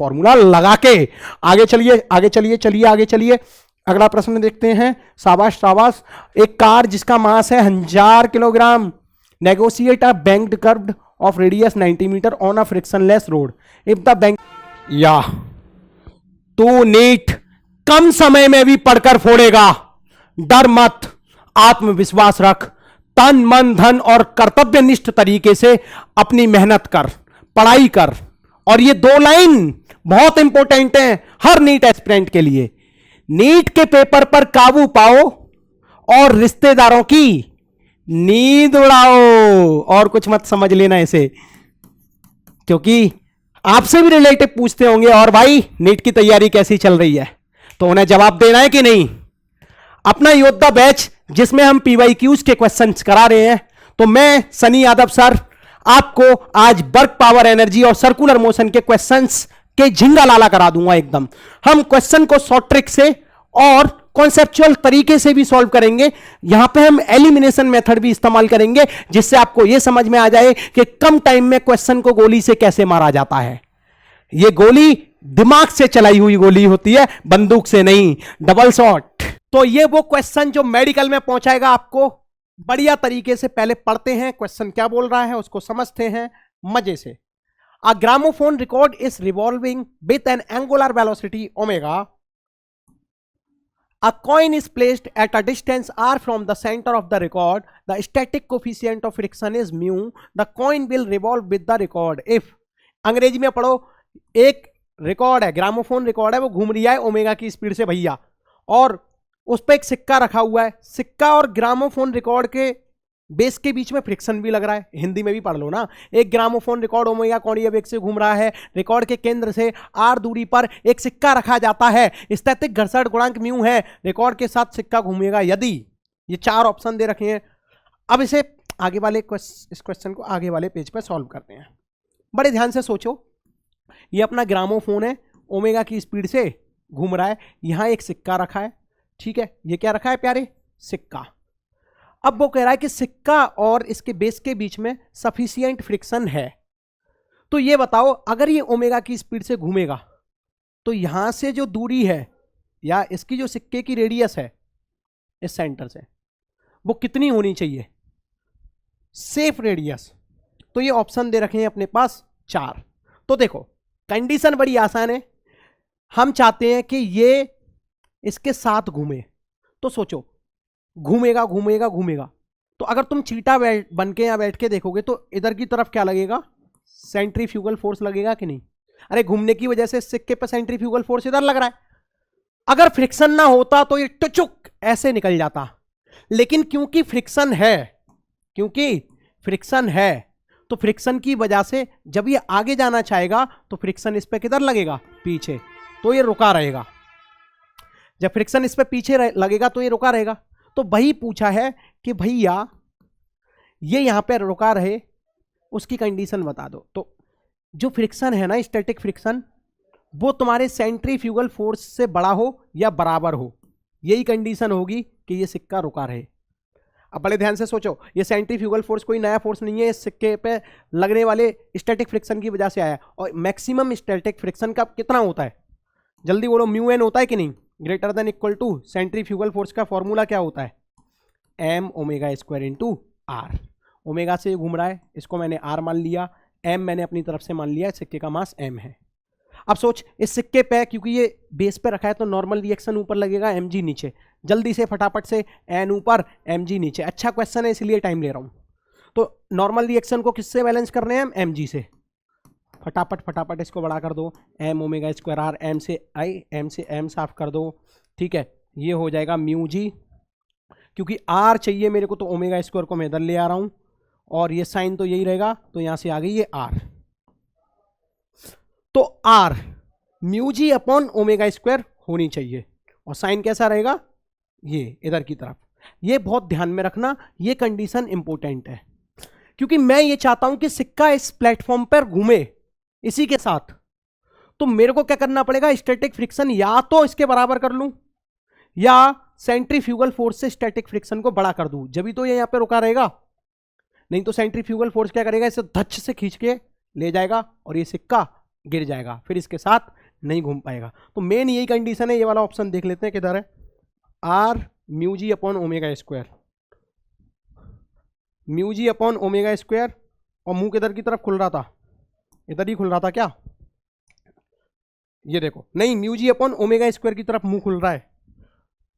Formula लगा के आगे चलिए, आगे चलिए, चलिए आगे चलिए। अगला प्रश्न देखते हैं। शाबाश शाबाश। एक कार जिसका मास है 1000 kilogram, negotiate a banked curved of radius 90 metre on a frictionless road if the bank. या तू नीट कम समय में भी पढ़कर फोड़ेगा, डर मत, आत्मविश्वास रख, तन मन धन और कर्तव्यनिष्ठ तरीके से अपनी मेहनत कर, पढ़ाई कर। और ये 2 लाइन बहुत इंपॉर्टेंट है हर नीट एस्पिरेंट के लिए। नीट के पेपर पर काबू पाओ और रिश्तेदारों की नींद उड़ाओ। और कुछ मत समझ लेना इसे, क्योंकि आपसे भी रिलेटिव पूछते होंगे और भाई नीट की तैयारी कैसी चल रही है, तो उन्हें जवाब देना है कि नहीं। अपना योद्धा बैच जिसमें हम पीवाईक्यूज के क्वेश्चंस करा रहे हैं, तो मैं सनी यादव सर आपको आज वर्क पावर एनर्जी और सर्कुलर मोशन के क्वेश्चंस के झिंगा लाला करा दूंगा एकदम। हम क्वेश्चन को शॉर्ट ट्रिक से और कॉन्सेप्चुअल तरीके से भी सॉल्व करेंगे। यहां पे हम एलिमिनेशन मेथड भी इस्तेमाल करेंगे, जिससे आपको यह समझ में आ जाए कि कम टाइम में क्वेश्चन को गोली से कैसे मारा जाता है। यह गोली दिमाग से चलाई हुई गोली होती है, बंदूक से नहीं, डबल शॉट। तो ये वो क्वेश्चन जो मेडिकल में पहुंचाएगा आपको बढ़िया तरीके से। पहले पढ़ते हैं क्वेश्चन क्या बोल रहा है, उसको समझते हैं मजे से। A gramophone record is revolving with an angular velocity omega. A coin is placed at a distance r from the center of the record. The static coefficient of friction is mu. The coin will revolve with the record if। अंग्रेजी में पढ़ो। एक record है, gramophone record है, वो घूम रही है ओमेगा की स्पीड से भैया, और उस पर एक सिक्का रखा हुआ है। सिक्का और ग्रामोफोन रिकॉर्ड के बेस के बीच में फ्रिक्शन भी लग रहा है। हिंदी में भी पढ़ लो ना। एक ग्रामोफोन रिकॉर्ड ओमेगा कोणीय वेग से घूम रहा है। रिकॉर्ड के केंद्र से आर दूरी पर एक सिक्का रखा जाता है। स्थैतिक घर्षण गुणांक म्यू है। रिकॉर्ड के साथ सिक्का घूमेगा यदि। ये 4 ऑप्शन दे रखे हैं। अब इसे आगे वाले इस क्वेश्चन को आगे वाले पेज पर सॉल्व करते हैं। बड़े ध्यान से सोचो। ये अपना ग्रामोफोन है, ओमेगा की स्पीड से घूम रहा है। यहां एक सिक्का रखा है, ठीक है। ये क्या रखा है प्यारे? सिक्का। अब वो कह रहा है कि सिक्का और इसके बेस के बीच में सफिशिएंट फ्रिक्शन है। तो ये बताओ, अगर ये ओमेगा की स्पीड से घूमेगा तो यहां से जो दूरी है या इसकी जो सिक्के की रेडियस है इस सेंटर से, वो कितनी होनी चाहिए? Safe radius. तो ये ऑप्शन दे रखे हैं अपने पास 4। तो देखो कंडीशन बड़ी आसान है। हम चाहते हैं कि ये इसके साथ घूमे। तो सोचो, घूमेगा घूमेगा घूमेगा, तो अगर तुम चीटा बन के यहां बैठ के देखोगे तो इधर की तरफ क्या लगेगा? सेंट्रीफ्यूगल फोर्स लगेगा कि नहीं? अरे घूमने की वजह से सिक्के पर सेंट्रीफ्यूगल फोर्स इधर लग रहा है। अगर फ्रिक्शन ना होता तो ये टुचुक ऐसे निकल जाता, लेकिन क्योंकि फ्रिक्शन है, तो फ्रिक्शन की वजह से जब ये आगे जाना चाहेगा तो फ्रिक्शन इस पे किधर लगेगा? पीछे। तो ये रुका रहेगा। जब फ्रिक्शन इस पे पीछे लगेगा तो ये रुका रहेगा। तो वही पूछा है कि भैया ये यहां पे रुका रहे, उसकी कंडीशन बता दो। तो जो फ्रिक्शन है ना, स्टैटिक फ्रिक्शन, वो तुम्हारे सेंट्रीफ्यूगल फोर्स से बड़ा हो या बराबर हो। यही कंडीशन होगी कि ये सिक्का रुका रहे। अब बड़े ध्यान से सोचो, ये सेंट्रीफ्यूगल फोर्स कोई नया फोर्स नहीं है, इस सिक्के पे लगने वाले स्टैटिक फ्रिक्शन की वजह से आया। और मैक्सिमम स्टैटिक फ्रिक्शन का कितना होता है? जल्दी बोलो, म्यू एन होता है कि नहीं? Greater than equal to centrifugal force का फॉर्मूला क्या होता है? M omega square into r. Omega से घूम रहा है, इसको मैंने आर मान लिया, एम मैंने अपनी तरफ से मान लिया, सिक्के का मास एम है। अब सोच, इस सिक्के पे क्योंकि ये बेस पे रखा है तो नॉर्मल रिएक्शन ऊपर लगेगा, एम जी नीचे। जल्दी से फटाफट से एन ऊपर एम जी नीचे। अच्छा क्वेश्चन है इसलिए टाइम ले रहा हूं। तो नॉर्मल रिएक्शन को किससे बैलेंस करने हैं हम? एम जी से। फटाफट इसको बड़ा कर दो। M omega square r, m से आई, एम से एम साफ कर दो, ठीक है। ये हो जाएगा म्यू जी, क्योंकि आर चाहिए मेरे को तो ओमेगा स्क्वायर को मैं इधर ले आ रहा हूं, और ये साइन तो यही रहेगा, तो यहां से आ गई ये आर। तो r mu g upon omega square होनी चाहिए, और साइन कैसा रहेगा? ये इधर की तरफ। ये बहुत ध्यान में रखना, ये कंडीशन इंपॉर्टेंट है, क्योंकि मैं ये चाहता हूं कि सिक्का इस प्लेटफॉर्म पर घूमे इसी के साथ। तो मेरे को क्या करना पड़ेगा? स्टैटिक फ्रिक्शन या तो इसके बराबर कर लूं या सेंट्रीफ्यूगल फोर्स से स्टैटिक फ्रिक्शन को बड़ा कर दूं, जब भी तो ये यहां पे रुका रहेगा। नहीं तो सेंट्रीफ्यूगल फोर्स क्या करेगा? इसे धच्च से खींच के ले जाएगा और ये सिक्का गिर जाएगा, फिर इसके साथ नहीं घूम पाएगा। तो मेन यही कंडीशन है। ये वाला ऑप्शन देख लेते हैं किधर है, r mu g upon omega square, mu g upon omega square, और मुंह किधर की तरफ खुल रहा था, इधर ही खुल रहा था क्या, ये देखो, नहीं mu g upon omega square की तरफ मुंह खुल रहा है,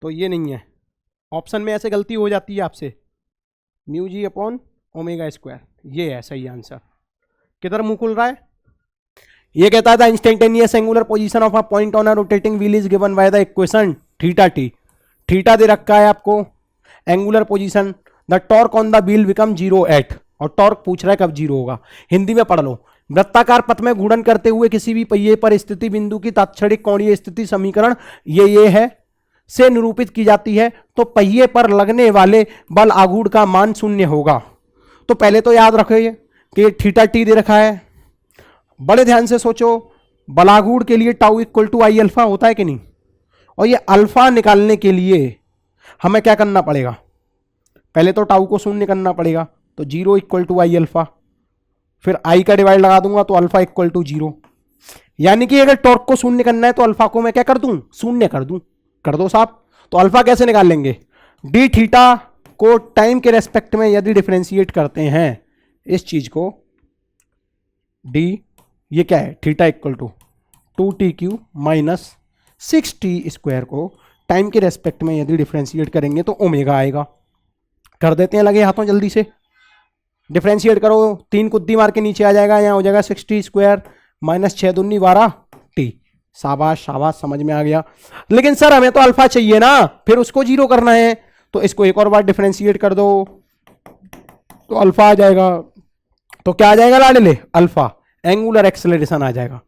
तो ये नहीं है ऑप्शन में, ऐसे गलती हो जाती है आपसे, mu g upon omega square, ये है सही आंसर। किधर मुंह खुल रहा है, ये कहता था instantaneous angular position of a point on a rotating wheel is given by the equation theta t, theta दे रखा है आपको, angular position, the torque on the wheel become zero at, और टॉर्क पूछ रहा है कब जीरो होगा। हिंदी में पढ़ लो, वृत्ताकार पथ में घूर्णन करते हुए किसी भी पहिए पर स्थिति बिंदु की तात्क्षणिक कोणीय स्थिति समीकरण ये है से निरूपित की जाती है, तो पहिए पर लगने वाले बल आघूर्ण का मान शून्य होगा। तो पहले तो याद रखिए कि थीटा टी दे रखा है, बड़े ध्यान से सोचो, बलागुड़ के लिए tau equal to I alpha होता है कि नहीं, और ये अल्फा निकालने के लिए हमें क्या करना पड़ेगा, पहले तो टाउ को शून्य करना पड़ेगा, तो zero equal to I alpha, फिर आई का डिवाइड लगा दूंगा तो अल्फा इक्वल टू जीरो, यानी कि अगर टॉर्क को शून्य करना है तो अल्फा को मैं क्या कर दूं, शून्य कर दूं, कर दो साहब। तो अल्फा कैसे निकाल लेंगे, डी थीटा को टाइम के रेस्पेक्ट में यदि डिफरेंशिएट करते हैं इस चीज को, डी ये क्या है, theta equal to 2t³ minus 6t square को टाइम के रेस्पेक्ट में यदि डिफरेंशिएट करेंगे तो ओमेगा आएगा। कर देते हैं लगे हाथों जल्दी से, डिफरेंशिएट करो, 3 कुद्दी मार के नीचे आ जाएगा, यहाँ हो जाएगा 6t स्क्वायर माइनस 6 दूनी 12t, शाबाश शाबाश, समझ में आ गया। लेकिन सर हमें तो अल्फा चाहिए ना, फिर उसको जीरो करना है, तो इसको एक और बार डिफरेंशिएट कर दो तो अल्फा आ जाएगा। तो क्या आ जाएगा लाडले, अल्फा, एंगुलर एक्सेलरेशन आ जाएगा।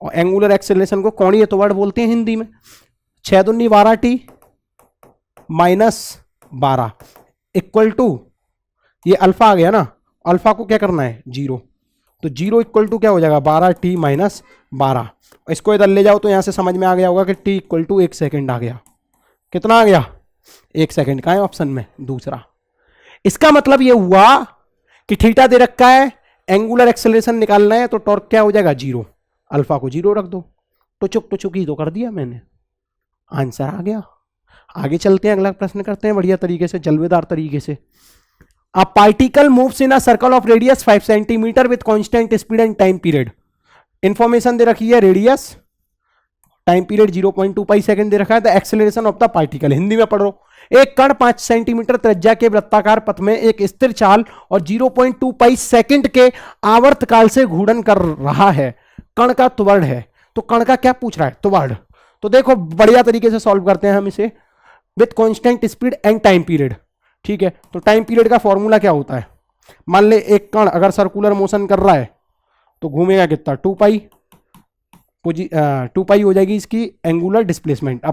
और एंगुलर एक्सेलरेशन को कोणीय त्वरण बोलते हैं हिंदी में। 6 दूनी 12t माइनस 12 इक्वल टू, ये अल्फा आ गया ना, अल्फा को क्या करना है, जीरो, तो जीरो इक्वल टू क्या हो जाएगा, 12t माइनस 12। इसको इधर ले जाओ तो यहां से समझ में आ गया होगा कि t इक्वल टू 1 सेकेंड आ गया। कितना आ गया, 1 सेकेंड का है ऑप्शन में दूसरा। इसका मतलब ये हुआ कि थीटा दे रखा है, एंगुलर एक्सेलरेशन निकालना है, तो टॉर्क क्या हो जाएगा, जीरो, अल्फा को जीरो रख दो, टुचुक ही तो कर दिया मैंने, आंसर आ गया। आगे चलते हैं, अगला प्रश्न करते हैं बढ़िया तरीके से, जलवेदार तरीके से। A particle moves in a circle of radius 5 centimetre with constant speed and time period. Information दे रखी है रेडियस, टाइम पीरियड 0.25 सेकंड दे रखा है। The acceleration of the particle, Hindi में पढ़ो, एक कण 5 सेंटीमीटर त्रिज्या के वृत्ताकार पथ में एक स्थिर चाल और 0.25 सेकंड के आवर्त काल से घूर्णन कर रहा है। कण का त्वरण है, तो कण का क्या पूछ रहा है, त्वरण। तो देखो बढ़िया तरीके से सॉल्व करते हैं हम इसे, with constant speed and time period. ठीक है, तो टाइम पीरियड का फॉर्मूला क्या होता है, मान ले एक कण अगर सर्कुलर मोशन कर रहा है तो घूमेगा कितना, 2 पाई हो जाएगी इसकी एंगुलर डिस्प्लेसमेंट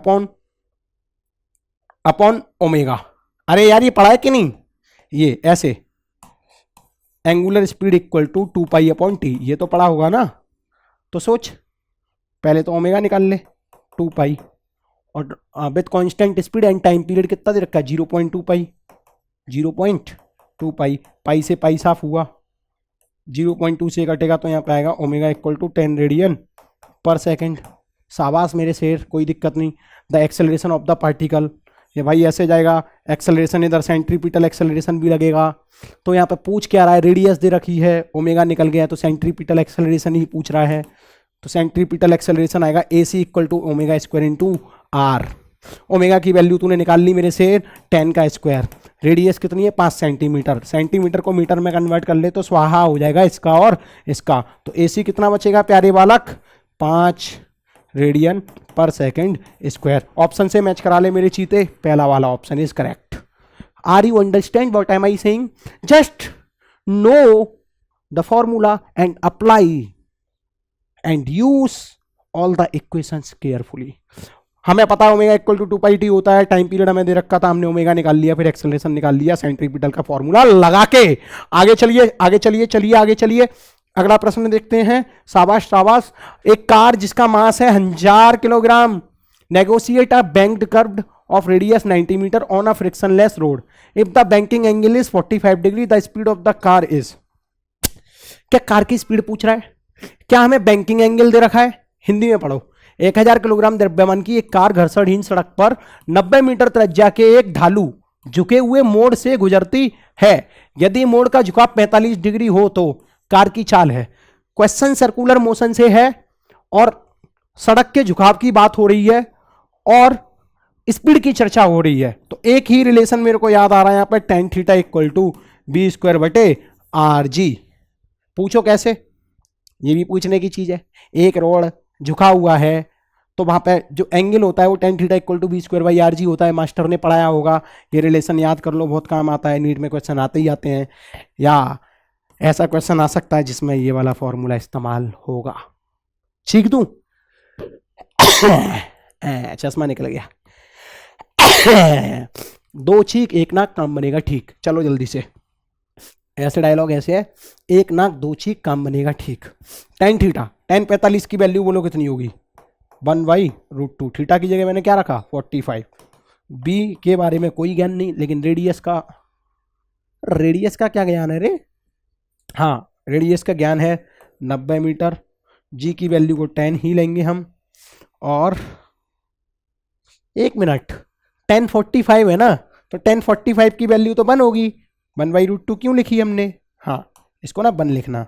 अपॉन ओमेगा। अरे यार ये पढ़ा है कि नहीं, ये ऐसे angular speed equal to 2 pi upon t, ये तो पढ़ा होगा ना। तो सोच, पहले तो ओमेगा निकाल ले, 2 पाई, और with constant speed and time period कितना दे रखा है, 0.2 पाई, 0.2 पाई, पाई से पाई साफ हुआ, 0.2 से कटेगा तो यहाँ पे आएगा omega equal to 10 radian per second. शाबाश मेरे शेर, कोई दिक्कत नहीं। The acceleration of the particle, ये भाई ऐसे जाएगा, एक्सेलरेशन इधर सेंट्रीपिटल एक्सेलरेशन भी लगेगा। तो यहाँ पे पूछ क्या रहा है, रेडियस दे रखी है, ओमेगा निकल गया तो सेंट्रीपिटल एक्सेलरेशन ही पूछ रहा है। तो सेंट्रीपिटल एक्सेलरेशन आएगा AC equal to omega square into r. ओमेगा की वैल्यू तूने निकाल ली मेरे शेर, 10 का स्क्वायर, रेडियस कितनी है 5 सेंटीमीटर, सेंटीमीटर को मीटर में कन्वर्ट कर ले तो स्वाहा हो जाएगा इसका और इसका। तो AC कितना बचेगा प्यारे बालक, 5 radian per second square. Option से मैच करा ले मेरे चीते, पहला वाला option is correct. Are you understand what am I saying, just know the formula and apply and use all the equations carefully. हमें पता है omega equal to 2 pi t होता है, टाइम पीरियड हमें दे रखा था, हमने ओमेगा निकाल लिया, फिर एक्सेलरेशन निकाल लिया सेंट्रीपिटल का फॉर्मूला लगा के। आगे चलिए आगे चलिए चलिए आगे चलिए, अगला प्रश्न देखते हैं। शाबाश शाबाश। एक कार जिसका मास है 1000 kilogram, negotiate a banked curved of radius 90 metre on a frictionless road, if the banking angle is 45 degree, the speed of the car is. क्या कार की स्पीड पूछ रहा है, क्या हमें बैंकिंग एंगल दे रखा है, हिंदी में पढ़ो। 1000 किलोग्राम द्रव्यमान की एक कार घर्षणहीन सड़क पर 90 मीटर त्रिज्या के एक ढालू झुके हुए मोड़ से गुजरती है। यदि मोड़ का झुकाव 45 डिग्री हो तो कार की चाल है। क्वेश्चन सर्कुलर मोशन से है और सड़क के झुकाव की बात हो रही है और स्पीड की चर्चा हो रही है। तो एक ही रिलेशन मेरे को याद आ रहा है यहां पर, tan theta equal to b square बटे आर जी। पूछो कैसे, ये भी पूछने की चीज है। एक रोड झुका हुआ है तो वहां पे जो एंगल होता है वो tan theta equal to b square by r g होता है। मास्टर ने पढ़ाया होगा, ये रिलेशन याद कर लो, बहुत काम आता है। नीट में क्वेश्चन आते ही आते हैं, या ऐसा क्वेश्चन आ सकता है जिसमें ये वाला फॉर्मूला इस्तेमाल होगा। छींक दूं? चश्मा निकल गया। दो छींक एक नाक काम बनेगा ठीक। चलो जल्दी से, ऐसे डायलॉग ऐसे है, एक नाक दो छींक काम बनेगा ठीक। tan थीटा, tan 45 की वैल्यू बोलो कितनी होगी, 1/√2। थीटा की जगह मैंने क्या रखा, 45। बी के बारे में कोई ज्ञान नहीं, लेकिन रेडियस का क्या ज्ञान है रे? हाँ, रेडियस का ज्ञान है 90 मीटर। जी की वैल्यू को 10 ही लेंगे हम। और एक मिनट, 1045 है ना, तो 1045 की वैल्यू तो 1 होगी। 1/√2 क्यों लिखी हमने? हाँ, इसको ना 1 लिखना।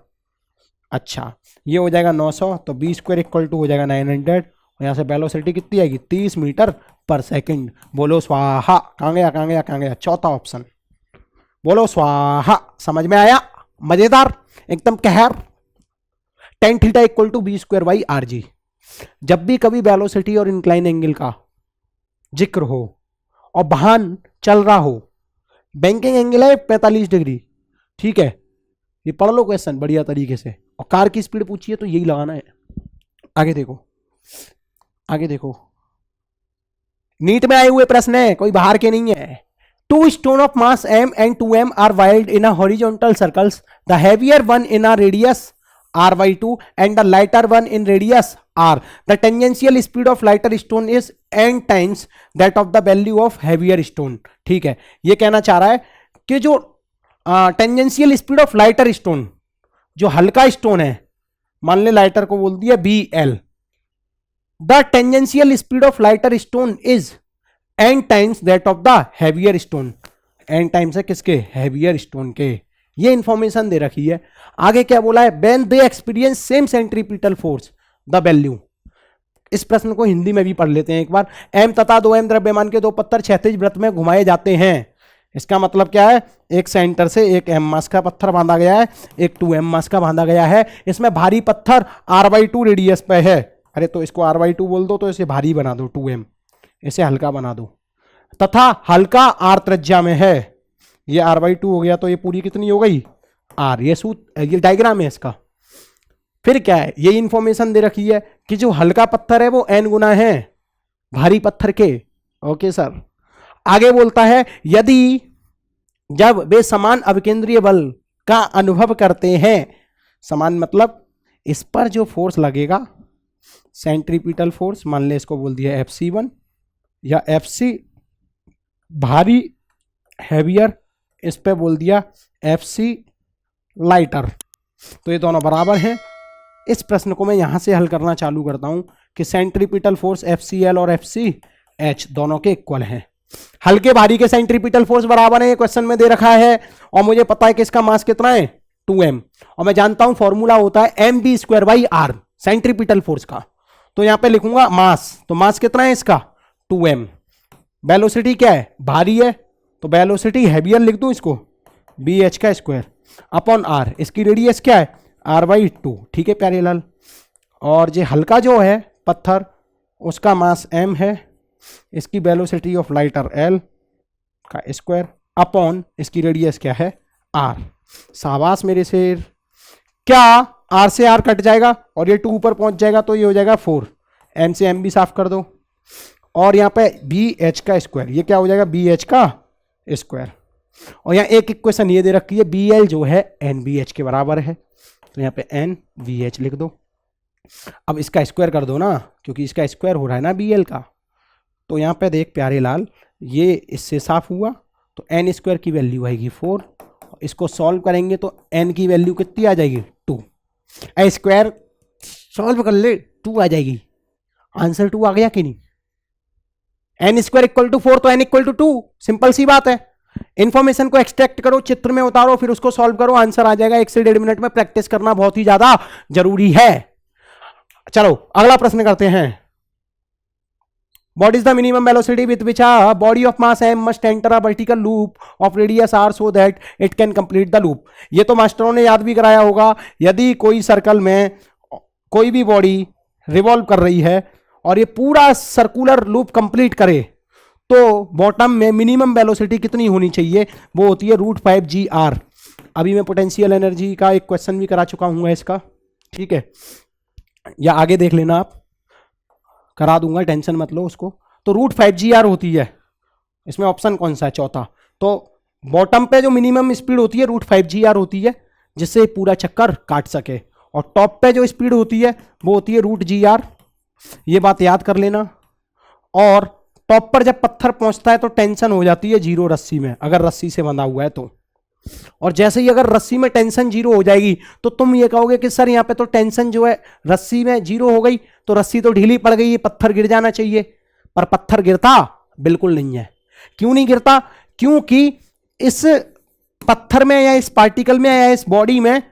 अच्छा, ये हो जाएगा 900, तो बी स्क्वायर इक्वल टू हो जाएगा 900। और यहाँ से वेलोसिटी कितनी आएगी, 30 मीटर पर सेकंड। बोलो स्वाहा। कहाँ गया? चौथा ऑप्शन, बोलो स्वाहा। समझ में आया? मजेदार एकदम कहर। tan theta equal to b square by r g. जब भी कभी वेलोसिटी और इंक्लाइन एंगल का जिक्र हो और वाहन चल रहा हो, बैंकिंग एंगल है 45 डिग्री, ठीक है, ये पढ़ लो क्वेश्चन बढ़िया तरीके से। और कार की स्पीड पूछी है तो यही लगाना है। आगे देखो, नीट में आए हुए प्रश्न है, कोई बाहर के नहीं है। Two stone of mass m and 2m are whirled in a horizontal circles. The heavier one in a radius r/2 and the lighter one in radius r. The tangential speed of lighter stone is n times that of the value of heavier stone. ठीक है, ये कहना चाह रहा है कि जो tangential speed of lighter stone, जो हल्का स्टोन है, मान ले लाइटर को बोल दिया BL, the tangential speed of lighter stone is n times that of the heavier stone. n times है किसके, हैवियर स्टोन के। ये इंफॉर्मेशन दे रखी है। आगे क्या बोला है, when they experience same centripetal force the value. इस प्रश्न को हिंदी में भी पढ़ लेते हैं एक बार। m तथा 2m द्रव्यमान के दो पत्थर क्षैतिज वृत्त में घुमाए जाते हैं। इसका मतलब क्या है, एक सेंटर से एक m मास का पत्थर बांधा गया है, एक 2m मास का बांधा गया है। इसमें भारी पत्थर r/2 रेडियस पे है। अरे तो इसको r/2 बोल दो, तो इसे भारी बना दो 2m, इसे हल्का बना दो। तथा हल्का r त्रिज्या में है, ये r/2 हो गया, तो ये पूरी कितनी हो गई, r। ये डायग्राम है इसका। फिर क्या है, ये इंफॉर्मेशन दे रखी है कि जो हल्का पत्थर है वो n गुना है भारी पत्थर के। Okay sir. आगे बोलता है, यदि जब वे समान अभिकेंद्रीय बल का अनुभव करते हैं, समान मतलब इस पर जो फोर्स लगेगा सेंट्रीपिटल फोर्स, मान ले इसको बोल दिया FC1 या FC भारी हैवियर, इस पे बोल दिया FC लाइटर, तो ये दोनों बराबर हैं। इस प्रश्न को मैं यहां से हल करना चालू करता हूं कि सेंट्रीपिटल फोर्स FCL और FCH दोनों के इक्वल हैं। हल्के भारी के सेंट्रीपिटल फोर्स बराबर है, क्वेश्चन में दे रखा है, और मुझे पता है कि इसका मास कितना है 2m, और मैं जानता हूं फॉर्मूला होता है mv²/r सेंट्रीपिटल फोर्स का। तो यहां पे लिखूंगा मास, तो मास कितना है इसका 2m। वेलोसिटी क्या है, भारी है, तो वेलोसिटी हैवियर लिख दूं इसको bh² अपॉन r। इसकी रेडियस क्या है r/2। ठीक है प्यारे लाल। और ये हल्का जो है पत्थर, उसका मास m है, इसकी वेलोसिटी ऑफ लाइटर l का स्क्वायर अपॉन इसकी रेडियस क्या है r। शाबाश मेरे शेर। क्या r से r कट जाएगा और ये 2 ऊपर पहुंच जाएगा, तो ये हो जाएगा 4। m से m भी साफ कर दो, और यहाँ पे bh², ये क्या हो जाएगा bh²। और यहाँ एक इक्वेशन ये दे रखी है, bl जो है nbh के बराबर है, तो यहाँ पे nbh लिख दो। अब इसका स्क्वायर कर दो ना, क्योंकि इसका स्क्वायर हो रहा है ना bl का। तो यहाँ पे देख प्यारे लाल, ये इससे साफ हुआ, तो n² की वैल्यू आएगी 4। इसको सॉल्व करेंगे तो n की वैल्यू कितनी आ जाएगी 2। ए स्क्वायर सॉल्व कर ले, 2 आ जाएगी, आंसर 2 आ गया कि नहीं। एन स्क्वायर इक्वल टू 4 तो एन इक्वल टू 2, सिंपल सी बात है। इंफॉर्मेशन को एक्सट्रैक्ट करो, चित्र में उतारो, फिर उसको सॉल्व करो, आंसर आ जाएगा 1 से 1.5 मिनट में। प्रैक्टिस करना बहुत ही ज्यादा जरूरी है। चलो अगला प्रश्न करते हैं। What is the minimum velocity with which a body of mass m must enter a vertical loop of radius r so that it can complete the loop? ये तो मास्टरों ने याद भी कराया होगा। यदि कोई सर्कल में कोई भी बॉडी रिवॉल्व कर रही है और ये पूरा सर्कुलर लूप कंप्लीट करे तो बॉटम में मिनिमम वेलोसिटी कितनी होनी चाहिए? वो होती है √5 g r। अभी मैं पोटेंशियल एनर्जी का एक क्वेश्चन भी करा चुका हूँ इसका, ठीक है, या आगे देख लेना, आप करा दूंगा, टेंशन मत लो उसको। तो √5 g r होती है, इसमें ऑप्शन कौन सा है? चौथा। तो बॉटम पे जो मिनिमम स्पीड होती है √5 g r होती है, जिससे पूरा चक्कर काट सके, और टॉप पे जो स्पीड होती है वो होती है √g r। ये बात याद कर लेना। और टॉप पर जब पत्थर पहुंचता है तो टेंशन हो जाती है 0 रस्सी में, अगर रस्सी से बंधा हुआ है तो। और जैसे ही अगर रस्सी में टेंशन 0 हो जाएगी तो तुम ये कहोगे कि सर यहाँ पे तो टेंशन जो है रस्सी में 0 हो गई, तो रस्सी तो ढीली पड़ गई है, पत्थर गिर जाना चाहिए। पर पत्थर गिरता बिल्कुल नहीं है। क्यों नहीं गिरता? क्योंकि इस पत्थर में या इस पार्टिकल में या इस बॉडी में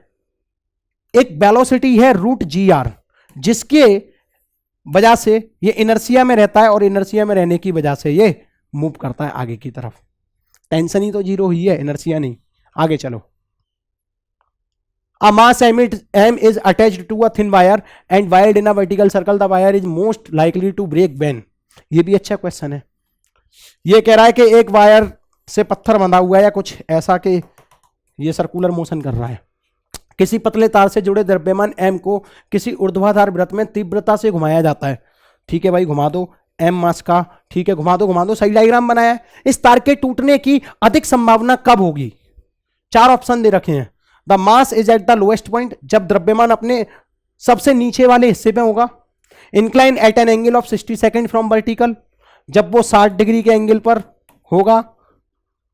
एक वेलोसिटी है √g r, जिसके वजह से ये इनर्शिया में रहता है, और इनर्शिया में रहने की वजह से ये मूव करता है आगे की तरफ। टेंशन ही तो 0 ही है, इनर्शिया नहीं। आगे चलो। A mass m is attached to a thin wire and wired in a vertical circle. The wire is most likely to break when? ये भी अच्छा क्वेश्चन है। ये कह रहा है कि एक वायर से पत्थर बंधा हुआ है या कुछ ऐसा कि ये सर्कुलर मोशन कर रहा है। किसी पतले तार से जुड़े द्रव्यमान m को किसी ऊर्ध्वाधर वृत्त में तीव्रता से घुमाया जाता है। ठीक है भाई, घुमा दो, m मास का, ठीक है, घुमा दो, सही डायग्राम बनाया है। इस तार के टूटने की अधिक संभावना कब होगी? 4 ऑप्शन दे रखे हैं। The mass is at the lowest point, जब द्रव्यमान अपने सबसे नीचे वाले हिस्से में होगा। Incline at an angle of 60 second from vertical, जब वो 60 डिग्री के एंगल पर होगा।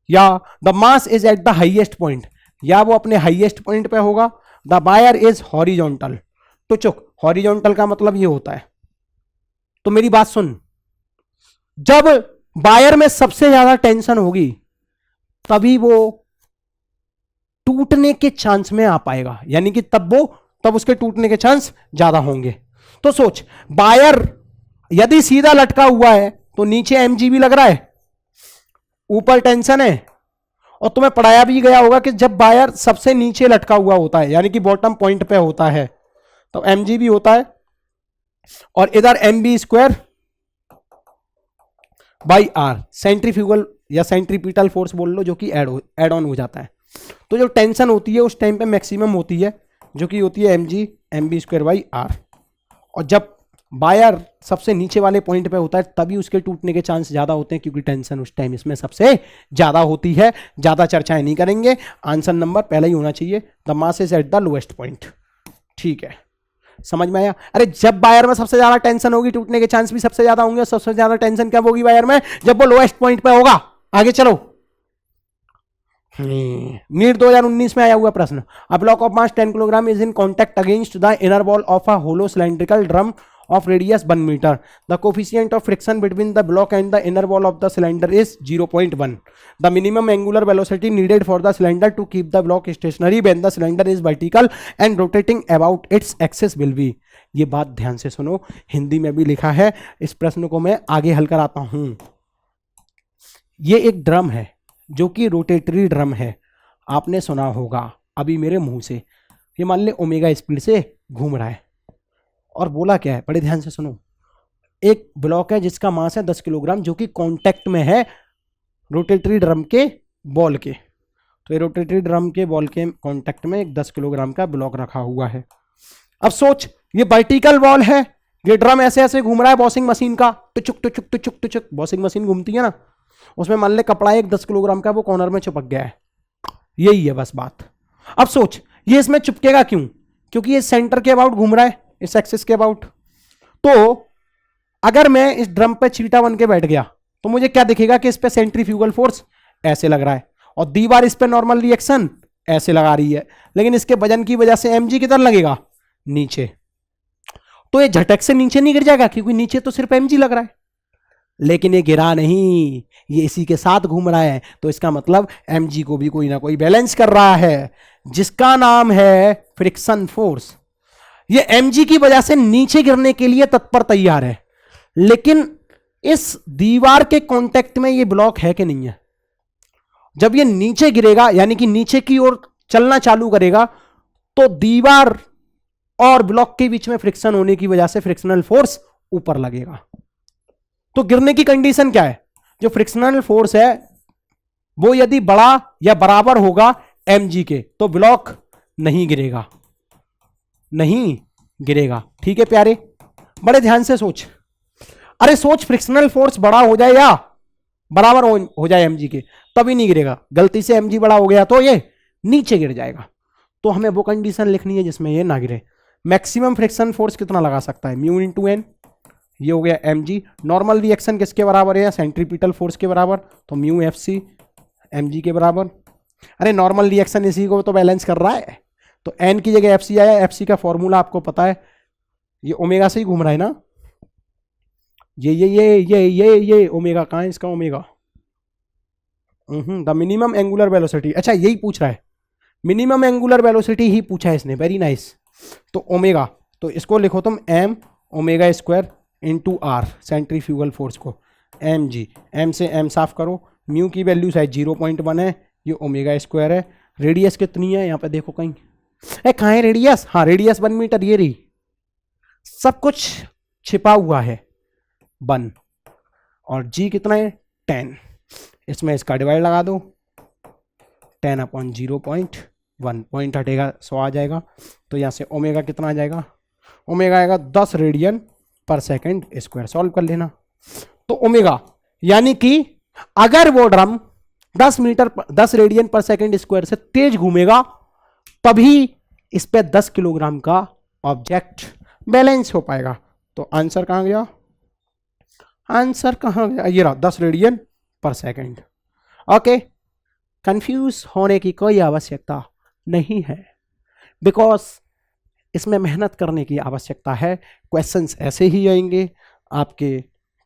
या the mass is at the highest point, या वो अपने हाईएस्ट पॉइंट पे होगा। द वायर इज हॉरिजॉन्टल, तो चुक, हॉरिजॉन्टल का मतलब ये होता है। तो मेरी बात सुन, जब वायर में सबसे ज्यादा टेंशन होगी तभी वो टूटने के चांस में आ पाएगा, यानी कि तब उसके टूटने के चांस ज्यादा होंगे। तो सोच, वायर यदि सीधा लटका हुआ है तो नीचे mg भी लग रहा है, ऊपर टेंशन है, और तुम्हें पढ़ाया भी गया होगा कि जब वायर सबसे नीचे लटका हुआ होता है, यानी कि बॉटम पॉइंट पे होता है, तो mg भी होता है, और इधर mv² बाई r, सेंट्रीफ्यूगल या सेंट्रीपिटल फोर्स बोल लो, जो कि एड ऑन हो जाता है। तो जो टेंशन होती है उस टाइम पे मैक्सिमम होती है, जो कि होती है mg mv² बाई r। और जब वायर सबसे नीचे वाले पॉइंट पे होता है तभी उसके टूटने के चांस ज्यादा होते हैं, क्योंकि टेंशन उस टाइम इसमें सबसे ज्यादा होती है। ज्यादा चर्चाएं नहीं करेंगे, आंसर नंबर पहले ही होना चाहिए, the mass is at the lowest point. ठीक है, समझ में आया? अरे जब वायर में सबसे ज्यादा टेंशन होगी, टूटने के चांस भी सबसे ज्यादा होंगे। सबसे ज्यादा टेंशन कब होगी वायर में? जब वो लोएस्ट पॉइंट पे होगा। आगे चलो, नीट 2019 में आया हुआ प्रश्न। A block of mass 10 kilogram is in contact against the inner wall of a hollow cylindrical drum of radius 1 meter. The coefficient of friction between the block and the inner wall of the cylinder is 0.1. The minimum angular velocity needed for the cylinder to keep the block stationary when the cylinder is vertical and rotating about its axis will be. ये बात ध्यान से सुनो, हिंदी में भी लिखा है। इस प्रश्न को मैं आगे हल कराता हूं। ये एक ड्रम है जो कि रोटेटरी ड्रम है, आपने सुना होगा अभी मेरे मुंह से। ये मान ले ओमेगा स्पीड से घूम रहा है, और बोला क्या है, बड़े ध्यान से सुनो। एक ब्लॉक है जिसका मास है 10 किलोग्राम, जो कि कांटेक्ट में है रोटेटरी ड्रम के बॉल के। तो ये रोटेटरी ड्रम के बॉल के कांटेक्ट में एक 10 किलोग्राम का ब्लॉक रखा हुआ है। अब सोच, ये वर्टिकल बॉल है, ये ड्रम ऐसे ऐसे घूम रहा है वॉशिंग मशीन का, टुचुक टुचुक टुचुक टुचुक, वॉशिंग मशीन घूमती है ना, उसमें मान ले कपड़ा एक 10 किलोग्राम का, वो कॉर्नर में चिपक गया है। यही है बस बात। अब सोच, ये इसमें चिपकेगा क्यों? क्योंकि ये सेंटर के अबाउट घूम रहा है, इस एक्सिस के अबाउट। तो अगर मैं इस ड्रम पे चीटा बन के बैठ गया तो मुझे क्या दिखेगा कि इस पे सेंट्रीफ्यूगल फोर्स ऐसे लग रहा है, और दीवार इस पे नॉर्मल रिएक्शन ऐसे लगा रही है, लेकिन इसके वजन की वजह से mg किधर लगेगा? नीचे, तो ये झटक से नीचे नहीं गिर जाएगा क्योंकि नीचे तो सिर्फ mg लग रहा है, लेकिन ये गिरा नहीं, ये इसी के साथ घूम रहा है, तो इसका मतलब mg को भी कोई ना कोई बैलेंस कर रहा है, जिसका नाम है फ्रिक्शन फोर्स। ये mg की वजह से नीचे गिरने के लिए तत्पर तैयार है, लेकिन इस दीवार के कांटेक्ट में ये ब्लॉक है कि नहीं है। जब ये नीचे गिरेगा यानी कि नीचे की ओर चलना चालू करेगा, तो दीवार और ब्लॉक के बीच में फ्रिक्शन होने की वजह से फ्रिक्शनल फोर्स ऊपर लगेगा। तो गिरने की कंडीशन क्या है, जो फ्रिक्शनल फोर्स है वो यदि बड़ा या बराबर होगा mg के, तो ब्लॉक नहीं गिरेगा, नहीं गिरेगा। ठीक है प्यारे, बड़े ध्यान से सोच, अरे सोच, फ्रिक्शनल फोर्स बड़ा हो जाए या बराबर हो जाए mg के, तभी नहीं गिरेगा। गलती से mg बड़ा हो गया तो ये नीचे गिर जाएगा। तो हमें वो कंडीशन लिखनी है जिसमें ये ना गिरे। मैक्सिमम फ्रिक्शन फोर्स कितना लगा सकता है, म्यू इंटू एन, ये हो गया mg। नॉर्मल रिएक्शन किसके बराबर है, सेंट्रीपिटल फोर्स के बराबर, तो म्यू एफ सी mg के बराबर। अरे नॉर्मल रिएक्शन इसी को तो बैलेंस कर रहा है, तो n की जगह एफ सी आया। एफ सी का फॉर्मूला आपको पता है, ये ओमेगा से ही घूम रहा है ना, ये ओमेगा कहाँ है इसका, omega the minimum angular velocity. अच्छा यही पूछ रहा है, मिनिमम एंगुलर वेलोसिटी ही पूछा है इसने, वेरी नाइस। तो ओमेगा, तो इसको लिखो तुम m omega square into r, centrifugal force को एम जी, एम से m साफ करो, म्यू की वैल्यू शायद 0.1 है, ये ओमेगा स्क्वायर है। रेडियस कितनी है यहाँ पे देखो कहीं, कहाँ है रेडियस, हाँ रेडियस 1 मीटर, ये रही, सब कुछ छिपा हुआ है 1, और g कितना है 10, इसमें इसका डिवाइड लगा दो, 10/0.1, पॉइंट हटेगा 100 आ जाएगा। तो यहाँ से ओमेगा कितना आ जाएगा, ओमेगा आएगा 10 रेडियन पर सेकंड स्क्वायर। सॉल्व कर लेना। तो ओमेगा यानी कि अगर वो ड्रम 10 रेडियन पर सेकंड स्क्वायर से तेज घूमेगा, तभी इस पे 10 किलोग्राम का ऑब्जेक्ट बैलेंस हो पाएगा। तो आंसर कहां गया, आंसर कहां गया, ये रहा 10 रेडियन पर सेकंड। ओके, कंफ्यूज होने की कोई आवश्यकता नहीं है, बिकॉज इसमें मेहनत करने की आवश्यकता है। क्वेश्चंस ऐसे ही आएंगे आपके,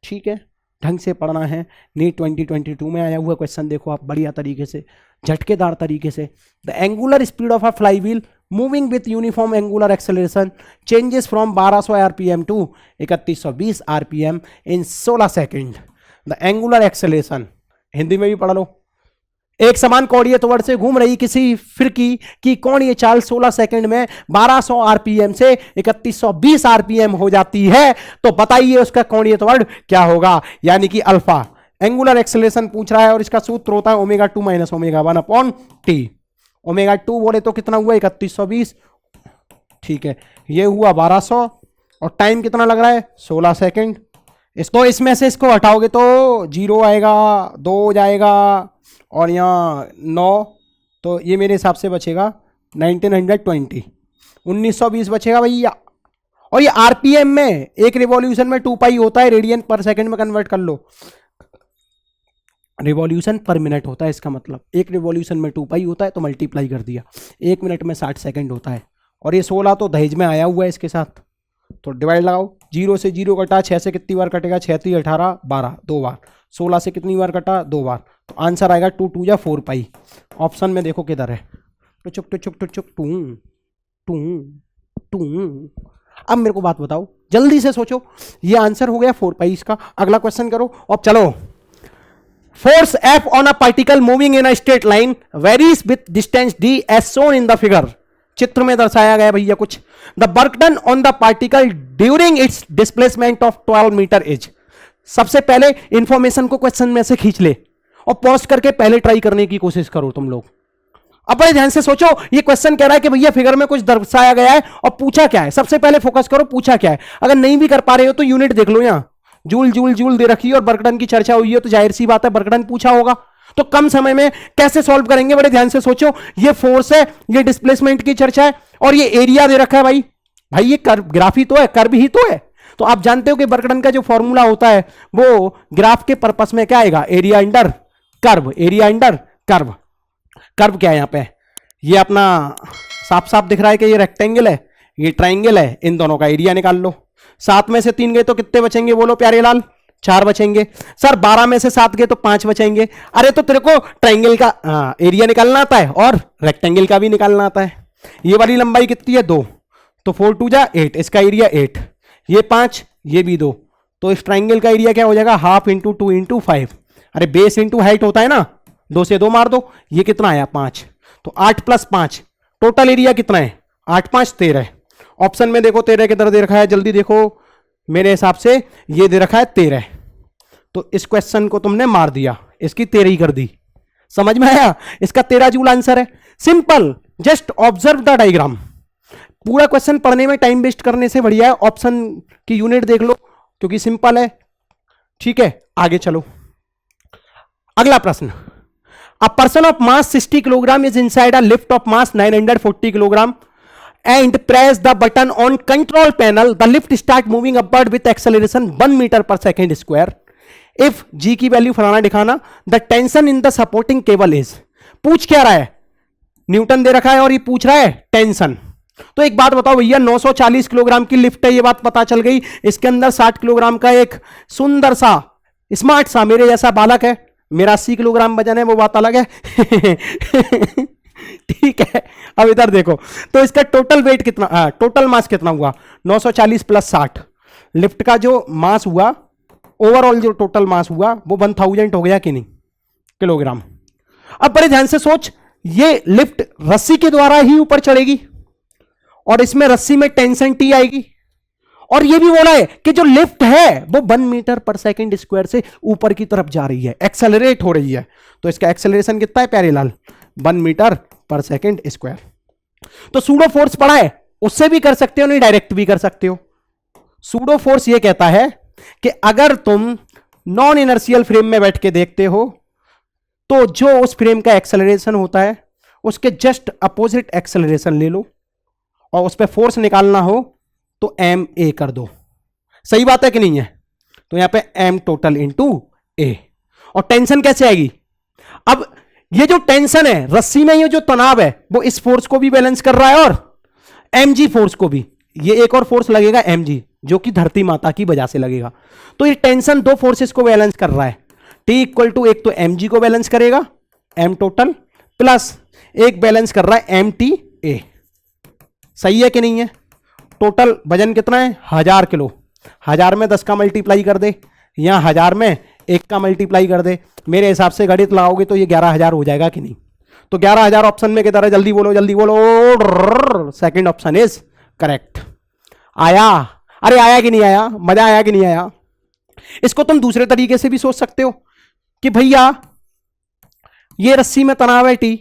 ठीक है, ढंग से पढ़ना है। नीट 2022 में आया हुआ क्वेश्चन देखो आप बढ़िया तरीके से, झटकेदार तरीके से। The angular speed of a fly wheel moving with uniform angular acceleration changes from 1200 RPM to 3120 RPM in 16 second. The angular acceleration Hindi में भी पढ़ लो। एक समान कोणीय त्वरण से घूम रही किसी फिरकी की कोणीय चाल 16 सेकंड में 1200 आरपीएम से 3120 आरपीएम हो जाती है, तो बताइए उसका कोणीय त्वरण क्या होगा, यानी कि अल्फा। एंगुलर एक्सेलरेशन पूछ रहा है और इसका सूत्र होता है omega 2 minus omega 1 upon T. Omega 2 बोले तो कितना हुआ 3120, ठीक है, ये हुआ 1200 और टाइम कितना लग रहा है 16 सेकंड। इसको इसमें से इसको हटाओगे तो 0 आएगा, 2 जाएगा और यहाँ 9, तो ये मेरे हिसाब से बचेगा 1920, 1920 बचेगा भैया। और ये आरपीएम में एक रिवॉल्यूशन में 2 पाई होता है, रेडियन पर सेकंड में कन्वर्ट कर लो, रिवॉल्यूशन पर मिनट होता है, इसका मतलब एक रिवॉल्यूशन में 2 पाई होता है, तो मल्टीप्लाई कर दिया, 1 मिनट में 60 सेकंड होता है। और ये 16 तो दहेज में आया हुआ है इसके साथ, तो डिवाइड लगाओ, 0 से 0 कटा, 6 से कितनी बार कटेगा, 6 3 18 12, 2 बार, 16 से कितनी बार कटा, 2 बार, तो आंसर आएगा 2 2 या 4 पाई। ऑप्शन में देखो किधर है, टुचुक टुचुक टुचुक टू टू टू। अब मेरे को बात बताओ, जल्दी से सोचो, ये आंसर हो गया 4 पाई इसका। अगला क्वेश्चन करो। अब चलो, force F on a particle moving in a straight line varies with distance d as shown in the figure. चित्र में दर्शाया गया भैया कुछ। The work done on the particle during its displacement of 12 metre is. सबसे पहले information को question में से खींच ले और पॉज करके पहले ट्राई करने की कोशिश करो तुम लोग। अब बड़े ध्यान से सोचो, ये क्वेश्चन कह रहा है कि भैया फिगर में कुछ दर्शाया गया है और पूछा क्या है। सबसे पहले फोकस करो, पूछा क्या है। अगर नहीं भी कर पा रहे हो तो यूनिट देख लो, यहां जूल जूल जूल दे रखी है और वर्कडन की चर्चा हुई है, तो जाहिर सी बात है वर्कडन पूछा होगा। तो कम समय में कैसे सॉल्व करेंगे, बड़े ध्यान से सोचो। ये फोर्स है, ये डिस्प्लेसमेंट की चर्चा है और ये एरिया दे रखा है भाई। भाई ये कर्व, ग्राफ ही तो है, कर्व ही तो है। तो आप जानते हो कि वर्कडन का जो फॉर्मूला होता है वो ग्राफ के पर्पस में क्या आएगा, area under curve, area under curve. Curve क्या है यहाँ पे, ये अपना साफ साफ दिख रहा है कि ये रेक्टेंगल है, ये ट्राइंगल है, इन दोनों का एरिया निकाल लो। 7 में से 3 गए तो कितने बचेंगे बोलो प्यारे लाल? 4 बचेंगे। सर 12 में से 7 गए तो 5 बचेंगे। अरे तो तेरे को ट्राइंगल का एरिया निकालना आता है और रेक्टेंगल का भी निकालना आता है। ये वाली लंबाई कितनी है? 2, तो 4 2 जा 8, इसका एरिया 8, ये 5, ये भी 2, तो इस ट्राइंगल का एरिया क्या हो जाएगा? Half into 2 into 5। अरे बेस इंटू हाइट होता है ना, 2 से 2 मार दो, ये कितना आया? 5। तो 8 + 5, टोटल एरिया कितना है? 8 5 13। ऑप्शन में देखो 13 किधर दे रखा है, जल्दी देखो। मेरे हिसाब से ये दे रखा है 13, तो इस क्वेश्चन को तुमने मार दिया, इसकी 13 ही कर दी। समझ में आया? इसका 13 जूल आंसर है। Simple, just observe the diagram. पूरा क्वेश्चन पढ़ने में टाइम वेस्ट करने से बढ़िया है ऑप्शन की यूनिट देख लो, क्योंकि सिंपल है। ठीक है, आगे चलो। अगला प्रश्न, a person of mass 60 kilogram is inside a lift of mass 940 kilogram and press the button on control panel, the lift start moving upward with acceleration 1 meter per second square. If g की value फलाना दिखाना, the tension in the supporting cable is, पूछ क्या रहा है? Newton दे रखा है और ये पूछ रहा है टेंशन। तो एक बात बताओ भैया, 940 किलोग्राम की लिफ्ट है, ये बात पता चल गई। इसके अंदर 60 किलोग्राम का एक सुंदर सा स्मार्ट सा मेरे जैसा बालक है। मेरा 80 किलोग्राम वजन है, वो बात अलग है। ठीक है, अब इधर देखो, तो इसका टोटल वेट कितना, टोटल मास कितना हुआ? 940 + 60। लिफ्ट का जो मास हुआ, ओवरऑल जो टोटल मास हुआ वो 1000 हो गया कि नहीं? किलोग्राम। अब बड़े ध्यान से सोच, ये लिफ्ट रस्सी के द्वारा ही ऊपर चढ़ेगी और इसमें रस्सी में टेंशन टी आएगी, और ये भी बोला है कि जो लिफ्ट है वो 1 मीटर पर सेकंड स्क्वायर से ऊपर की तरफ जा रही है, एक्सेलरेट हो रही है। तो इसका एक्सेलरेशन कितना है प्यारे लाल? 1 मीटर पर सेकंड स्क्वायर। तो सूडो फोर्स पढ़ा है, उससे भी कर सकते हो, नहीं डायरेक्ट भी कर सकते हो। सूडो फोर्स ये कहता है कि अगर तुम नॉन इनर्शियल फ्रेम में बैठ के देखते हो तो जो उस फ्रेम का एक्सेलरेशन होता है उसके जस्ट अपोजिट एक्सेलरेशन ले लो, और उस पर फोर्स निकालना हो तो एम ए कर दो। सही बात है कि नहीं है? तो यहां पे एम टोटल इंटू ए। और टेंशन कैसे आएगी? अब ये जो टेंशन है रस्सी में, ये जो तनाव है वो इस फोर्स को भी बैलेंस कर रहा है और mg फोर्स को भी। ये एक और फोर्स लगेगा mg, जो कि धरती माता की वजह से लगेगा। तो ये टेंशन दो फोर्सेस को बैलेंस कर रहा है। T = एक तो mg को बैलेंस करेगा m टोटल, प्लस एक बैलेंस कर रहा है mta। सही है कि नहीं है? टोटल वजन कितना है? 1000 किलो। 1000 में 10 का मल्टीप्लाई कर दे, यहां 1000 में 1 का मल्टीप्लाई कर दे। मेरे हिसाब से गणित लगाओगे तो ये 11000 हो जाएगा कि नहीं? तो 11000 ऑप्शन में किधर है? जल्दी बोलो, जल्दी बोलो। Second option is correct. आया? अरे आया कि नहीं आया? मजा आया कि नहीं आया? इसको तुम दूसरे तरीके से भी सोच सकते हो कि भैया ये रस्सी में तनाव है टी,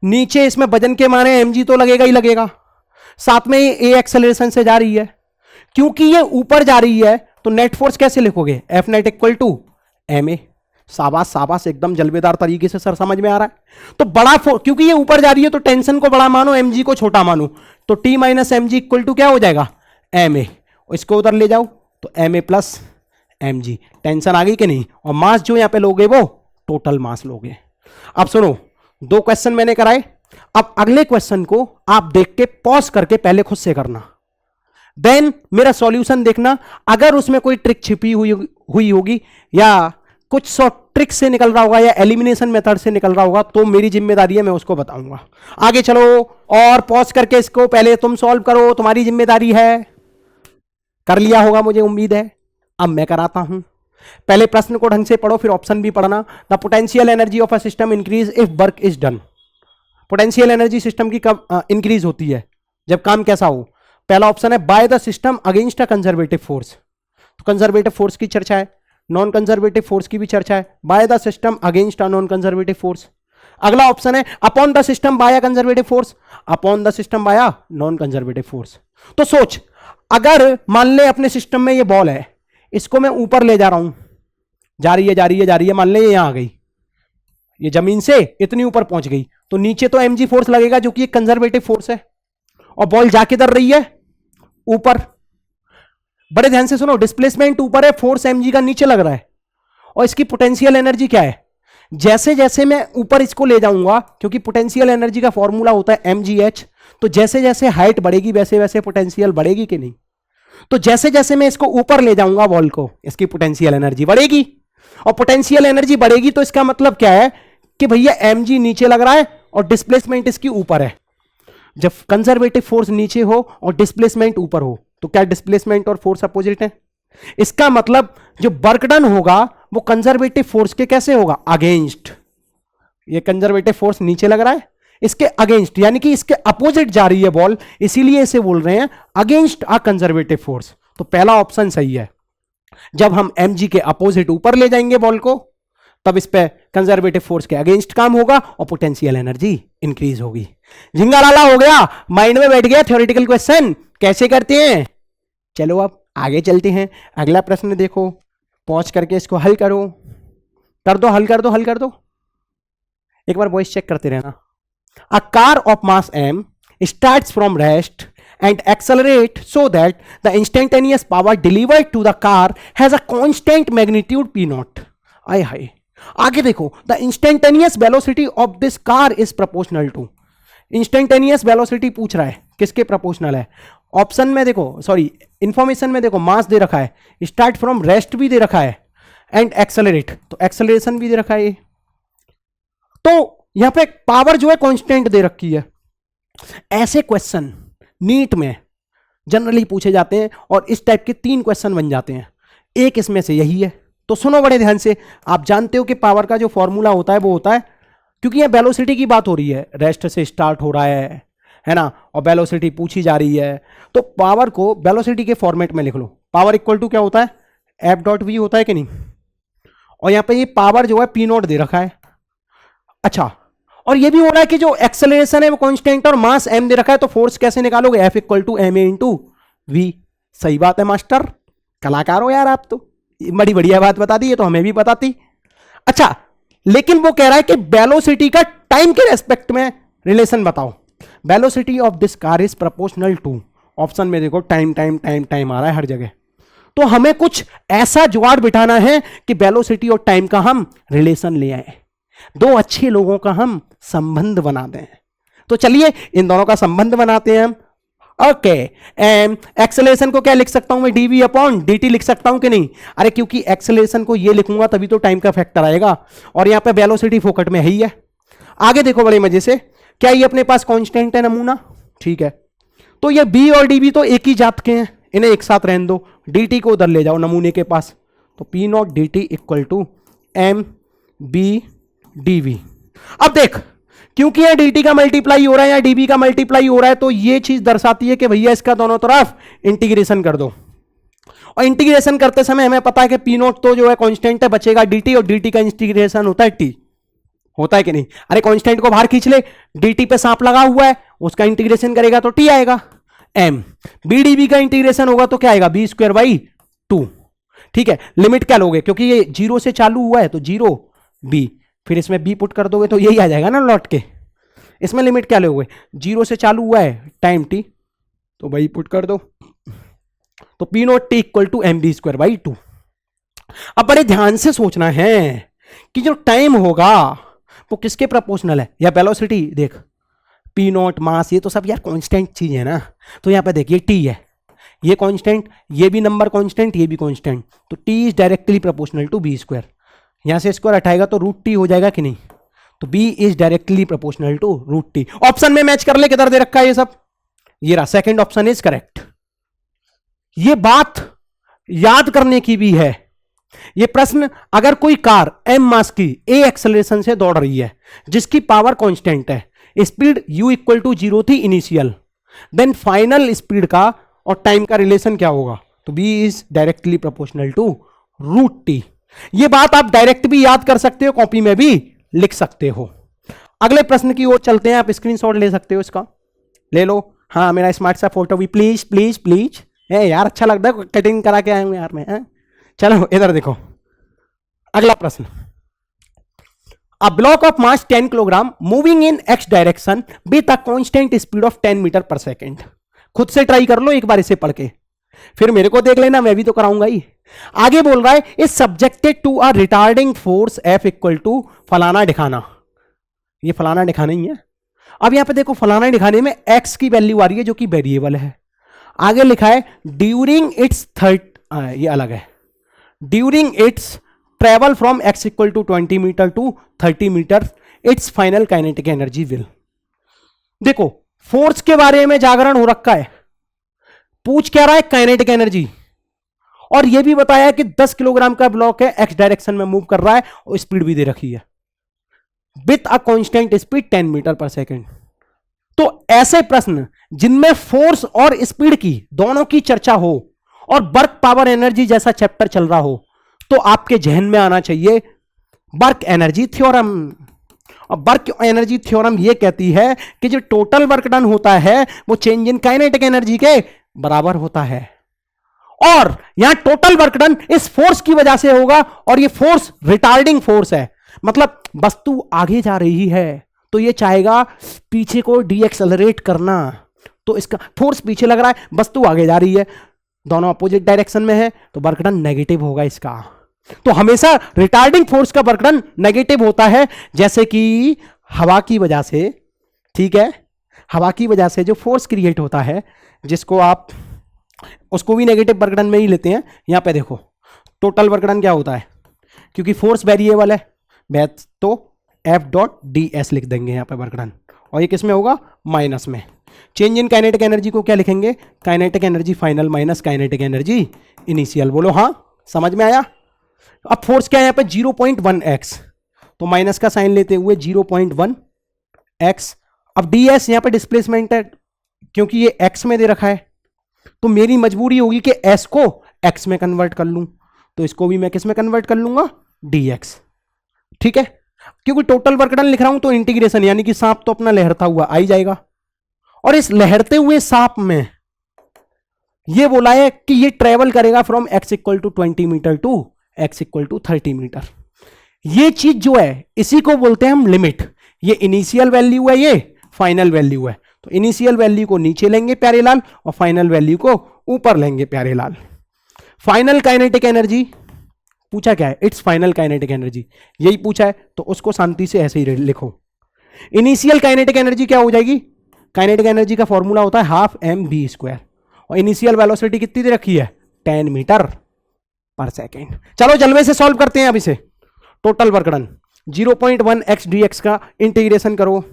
नीचे इसमें वजन के माने mg तो लगेगा ही लगेगा, साथ में ये a एक्सेलरेशन से जा रही है। क्योंकि ये ऊपर जा रही है तो नेट फोर्स कैसे लिखोगे? F net = ma। शाबाश शाबाश, एकदम जलवेदार तरीके से सर समझ में आ रहा है। तो बड़ा फोर्स, क्योंकि ये ऊपर जा रही है तो टेंशन को बड़ा मानो, mg को छोटा मानो, तो T - mg = क्या हो जाएगा? ma। इसको उधर ले जाओ तो ma + mg। टेंशन आ गई कि नहीं? और मास जो यहां पे लोगे वो टोटल मास लोगे। अब सुनो, 2 क्वेश्चन मैंने कराए, अब अगले क्वेश्चन को आप देख के पॉज करके पहले खुद से करना, देन मेरा सॉल्यूशन देखना। अगर उसमें कोई ट्रिक छिपी हुई होगी या कुछ सौ ट्रिक से निकल रहा होगा या एलिमिनेशन मेथड से निकल रहा होगा तो मेरी जिम्मेदारी है, मैं उसको बताऊंगा। आगे चलो और पॉज करके इसको पहले तुम सॉल्व करो, तुम्हारी जिम्मेदारी है। कर लिया होगा मुझे उम्मीद है। अब मैं कराता हूं। पहले प्रश्न को ढंग से पढ़ो, फिर ऑप्शन भी पढ़ना। The potential energy of a system increase if work is done. Potential energy system की कब इंक्रीज होती है? जब काम कैसा हो? पहला ऑप्शन है by the system against a conservative force. तो कंजर्वेटिव फोर्स की चर्चा है, नॉन कंजर्वेटिव फोर्स की भी चर्चा है। By the system against a non conservative force. अगला ऑप्शन है upon the system by a conservative force, upon the system by a non conservative force. तो सोच, अगर मान ले अपने सिस्टम में ये बॉल है, इसको मैं ऊपर ले जा रहा हूं, जा रही है जा रही है जा रही है, मान ले ये यहां आ गई, ये जमीन से इतनी ऊपर पहुंच गई, तो नीचे तो mg फोर्स लगेगा जो कि एक कंजर्वेटिव फोर्स है, और बॉल जा किधर रही है? ऊपर। बड़े ध्यान से सुनो, डिस्प्लेसमेंट ऊपर है, फोर्स mg का नीचे लग रहा है, और इसकी पोटेंशियल एनर्जी क्या है? जैसे जैसे मैं ऊपर इसको ले जाऊंगा, क्योंकि पोटेंशियल एनर्जी का फॉर्मूला होता है mgh, तो जैसे जैसे हाइट बढ़ेगी वैसे वैसे पोटेंशियल बढ़ेगी कि नहीं? तो जैसे जैसे मैं इसको ऊपर ले जाऊंगा बॉल को, इसकी पोटेंशियल एनर्जी बढ़ेगी, और पोटेंशियल एनर्जी बढ़ेगी तो इसका मतलब क्या है कि भैया mg नीचे लग रहा है और डिस्प्लेसमेंट इसकी ऊपर है। जब कंजर्वेटिव फोर्स नीचे हो और डिस्प्लेसमेंट ऊपर हो तो क्या डिस्प्लेसमेंट और फोर्स अपोजिट है? इसका मतलब जो वर्क डन होगा वो कंजर्वेटिव फोर्स के कैसे होगा? अगेंस्ट। ये कंजर्वेटिव फोर्स नीचे लग रहा है, इसके अगेंस्ट, यानी कि इसके अपोजिट जा रही है बॉल, इसीलिए इसे बोल रहे हैं अगेंस्ट अ कंजर्वेटिव फोर्स। तो पहला ऑप्शन सही है। जब हम mg के अपोजिट ऊपर ले जाएंगे बॉल को तब इस पे कंजर्वेटिव फोर्स के अगेंस्ट काम होगा और पोटेंशियल एनर्जी इंक्रीज होगी। झिंगा लाला हो गया, माइंड में बैठ गया थ्योरेटिकल क्वेश्चन कैसे करते हैं। चलो अब आगे चलते हैं। अगला प्रश्न देखो, पॉज करके इसको हल करो, कर दो, हल कर दो, हल कर दो। एक बार वॉइस चेक करते रहना। A car of mass m starts from rest and accelerate so that the instantaneous power delivered to the car has a constant magnitude p naught. आय हाय, आगे देखो, the instantaneous velocity of this car is proportional to. Instantaneous velocity पूछ रहा है, किसके proportional है? Option में देखो, सॉरी इंफॉर्मेशन में देखो, मास दे रखा है, स्टार्ट फ्रॉम रेस्ट भी दे रखा है, एंड एक्सेलरेट, तो एक्सेलरेशन भी दे रखा है। तो यहां पे पावर जो है कांस्टेंट दे रखी है। ऐसे क्वेश्चन नीट में जनरली पूछे जाते हैं और इस टाइप के 3 क्वेश्चन बन जाते हैं। एक इसमें से यही है, तो सुनो बड़े ध्यान से। आप जानते हो कि पावर का जो फॉर्मूला होता है वो होता है, क्योंकि यह वेलोसिटी की बात हो रही है, रेस्ट से स्टार्ट हो रहा है ना, और वेलोसिटी पूछी जा रही है, तो पावर को वेलोसिटी के फॉर्मेट में लिख लो। पावर इक्वल टू क्या होता है? एफ डॉट वी होता है कि नहीं? और यहां पे ये पावर जो है पी नॉट दे रखा है। अच्छा, और ये भी हो रहा है कि जो एक्सेलरेशन है वो कांस्टेंट और मास m दे रखा है, तो फोर्स कैसे निकालोगे? F equal to m a into v. सही बात है मास्टर, कलाकार हो यार आप तो, बड़ी बढ़िया बात बता दी, ये तो हमें भी बताती। अच्छा, लेकिन वो कह रहा है कि वेलोसिटी का टाइम के रेस्पेक्ट में रिलेशन बताओ। Velocity of this car is proportional to, option में देखो टाइम टाइम टाइम टाइम आ रहा है हर जगह, तो हमें कुछ ऐसा जुगाड़ बिठाना है कि वेलोसिटी और टाइम का हम रिलेशन ले आए, दो अच्छे लोगों का हम संबंध बना दें। तो चलिए इन दोनों का संबंध बनाते हैं हम। ओके, एक्सेलरेशन को क्या लिख सकता हूं मैं? dv अपॉन dt लिख सकता हूं कि नहीं? अरे क्योंकि एक्सेलरेशन को ये लिखूंगा तभी तो टाइम का फैक्टर आएगा, और यहां पे वेलोसिटी फोकट में है ही है। आगे देखो बड़े मजे से, क्या ये अपने पास कांस्टेंट है नमूना? ठीक है, तो ये b और dv तो एक ही जात के हैं, इन्हें एक साथ रहने दो। dt को उधर ले जाओ नमूने के पास, तो p naught dt equal to m b dv। अब देख, क्योंकि यह dt का मल्टीप्लाई हो रहा है या dv का मल्टीप्लाई हो रहा है, तो यह चीज दर्शाती है कि भैया इसका दोनों तरफ इंटीग्रेशन कर दो। और इंटीग्रेशन करते समय हमें पता है कि पी नोट तो जो है कांस्टेंट है, बचेगा dt, और dt का इंटीग्रेशन होता है t, होता है कि नहीं? अरे कांस्टेंट को बाहर खींच ले, dt पे सांप लगा हुआ है, उसका इंटीग्रेशन करेगा तो t आएगा। m b dv का इंटीग्रेशन होगा तो क्या आएगा? b square by 2। ठीक है, लिमिट क्या लोगे? क्योंकि ये 0 से चालू हुआ है तो 0 b, फिर इसमें b पुट कर दोगे तो यही आ जाएगा ना लौट के। इसमें लिमिट क्या लोगे? 0 से चालू हुआ है टाइम t, तो भाई पुट कर दो, तो p naught t equal to m B square by 2। अब बड़े ध्यान से सोचना है कि जो टाइम होगा वो किसके प्रोपोर्शनल है, या वेलोसिटी। देख, p नॉट, मास, ये तो सब यार कांस्टेंट चीज है ना, तो यहां पे देखिए t है, ये कांस्टेंट, ये भी नंबर कांस्टेंट, ये भी कांस्टेंट, तो t is directly proportional to b square. यहां से स्क्वायर हटाएगा तो रूट t हो जाएगा कि नहीं? तो b is directly proportional to root t। Option में मैच कर ले, किधर दे रखा है ये सब? ये रहा, सेकंड ऑप्शन इज करेक्ट। ये बात याद करने की भी है। ये प्रश्न, अगर कोई कार m मास की a एक्सेलरेशन से दौड़ रही है जिसकी पावर कांस्टेंट है, स्पीड u इक्वल टू 0 थी इनिशियल, देन फाइनल स्पीड का और टाइम का रिलेशन क्या होगा? तो b is directly proportional to root t। ये बात आप डायरेक्ट भी याद कर सकते हो, कॉपी में भी लिख सकते हो। अगले प्रश्न की ओर चलते हैं, आप स्क्रीनशॉट ले सकते हो, इसका ले लो। हाँ, मेरा स्मार्ट सा फोटो भी प्लीज प्लीज प्लीज। यार अच्छा लगता है, कटिंग करा के आया हूं यार मैं। चलो इधर देखो, अगला प्रश्न। A block of mass 10 kilogram moving in x direction with a constant speed of 10 metre per second. खुद से ट्राई कर लो एक बार इसे पढ़ के। फिर मेरे को देख लेना, मैं भी तो कराऊंगा ही। आगे बोल रहा है is subjected to a retarding force F equal to फलाना दिखाना। ये फलाना दिखाना ही है। अब यहां पे देखो फलाना दिखाने में एक्स की वैल्यू आ रही है जो कि वेरिएबल है। आगे लिखा है ड्यूरिंग इट्स ये अलग है, during its travel from x equal to 20 metre to 30 metre its final kinetic energy will. देखो फोर्स के बारे में जागरण हो रखा है, पूछ क्या रहा है काइनेटिक एनर्जी, और यह भी बताया कि 10 किलोग्राम का ब्लॉक है, एक्स डायरेक्शन में मूव कर रहा है और स्पीड भी दे रखी है with a constant speed 10 metre per second. तो ऐसे प्रश्न जिनमें फोर्स और स्पीड की दोनों की चर्चा हो और वर्क पावर एनर्जी जैसा चैप्टर चल रहा हो तो आपके जहन में आना चाहिए वर्क एनर्जी थ्योरम। और वर्क एनर्जी थ्योरम यह कहती है कि जो टोटल वर्क डन होता है वो चेंज इन काइनेटिक एनर्जी के बराबर होता है, और यहां टोटल वर्क डन इस फोर्स की वजह से होगा, और ये फोर्स रिटार्डिंग फोर्स है, मतलब वस्तु आगे जा रही है तो ये चाहेगा पीछे को डीएक्सेलरेट करना, तो इसका फोर्स पीछे लग रहा है, वस्तु आगे जा रही है, दोनों अपोजिट डायरेक्शन में है तो वर्क डन नेगेटिव होगा इसका। तो हमेशा रिटार्डिंग फोर्स का वर्क डन नेगेटिव होता है, जैसे कि हवा की वजह से, ठीक है, हवा की वजह से जो फोर्स क्रिएट होता है जिसको आप उसको भी नेगेटिव वर्क डन में ही लेते हैं। यहां पे देखो टोटल वर्क डन क्या होता है, क्योंकि फोर्स वेरिएबल है तो एफ डॉट डी एस लिख देंगे यहां पे वर्क डन, और ये किस में होगा माइनस में। चेंज इन काइनेटिक एनर्जी को क्या लिखेंगे, kinetic energy final minus kinetic energy initial. बोलो हाँ, समझ में आया। अब फोर्स क्या है यहाँ पे 0.1 एक्स, तो माइनस का साइन लेते हुए 0.1 एक्स। अब डी एस यहाँ पे डिस्प्लेसमेंट है, क्योंकि ये एक्स में दे रखा है तो मेरी मजबूरी होगी कि एस को एक्स में कन्वर्ट कर लूं, तो इसको भी मैं किस में कन्वर्ट कर लूंगा डी एक्स, ठीक है। क्योंकि टोटल वर्क डन लिख रहा हूं तो इंटीग्रेशन यानी कि सांप तो अपना लहरता हुआ आ ही जाएगा, और इस लहरते हुए सांप में ये बोला है कि ये ट्रेवल करेगा from x equal to 20 metre to x equal to 30 metre. ये चीज जो है इसी को बोलते हैं हम लिमिट। ये इनिशियल वैल्यू है, ये फाइनल वैल्यू है, तो इनिशियल वैल्यू को नीचे लेंगे प्यारे लाल और फाइनल वैल्यू को ऊपर लेंगे प्यारे लाल। फाइनल काइनेटिक एनर्जी पूछा क्या है, इट्स फाइनल काइनेटिक एनर्जी, यही पूछा है तो उसको शांति से ऐसे ही लिखो। इनिशियल काइनेटिक एनर्जी क्या हो जाएगी, काइनेटिक एनर्जी का फॉर्मूला होता है हाफ एम बी स्क्वायर, और इनिशियल वेलोसिटी कितनी दे रखी है 10 मीटर पर सेकेंड। चलो जल्दी से सॉल्व करते हैं अब इसे। Total work done 0.1 x D x का इंटीग्रेशन करो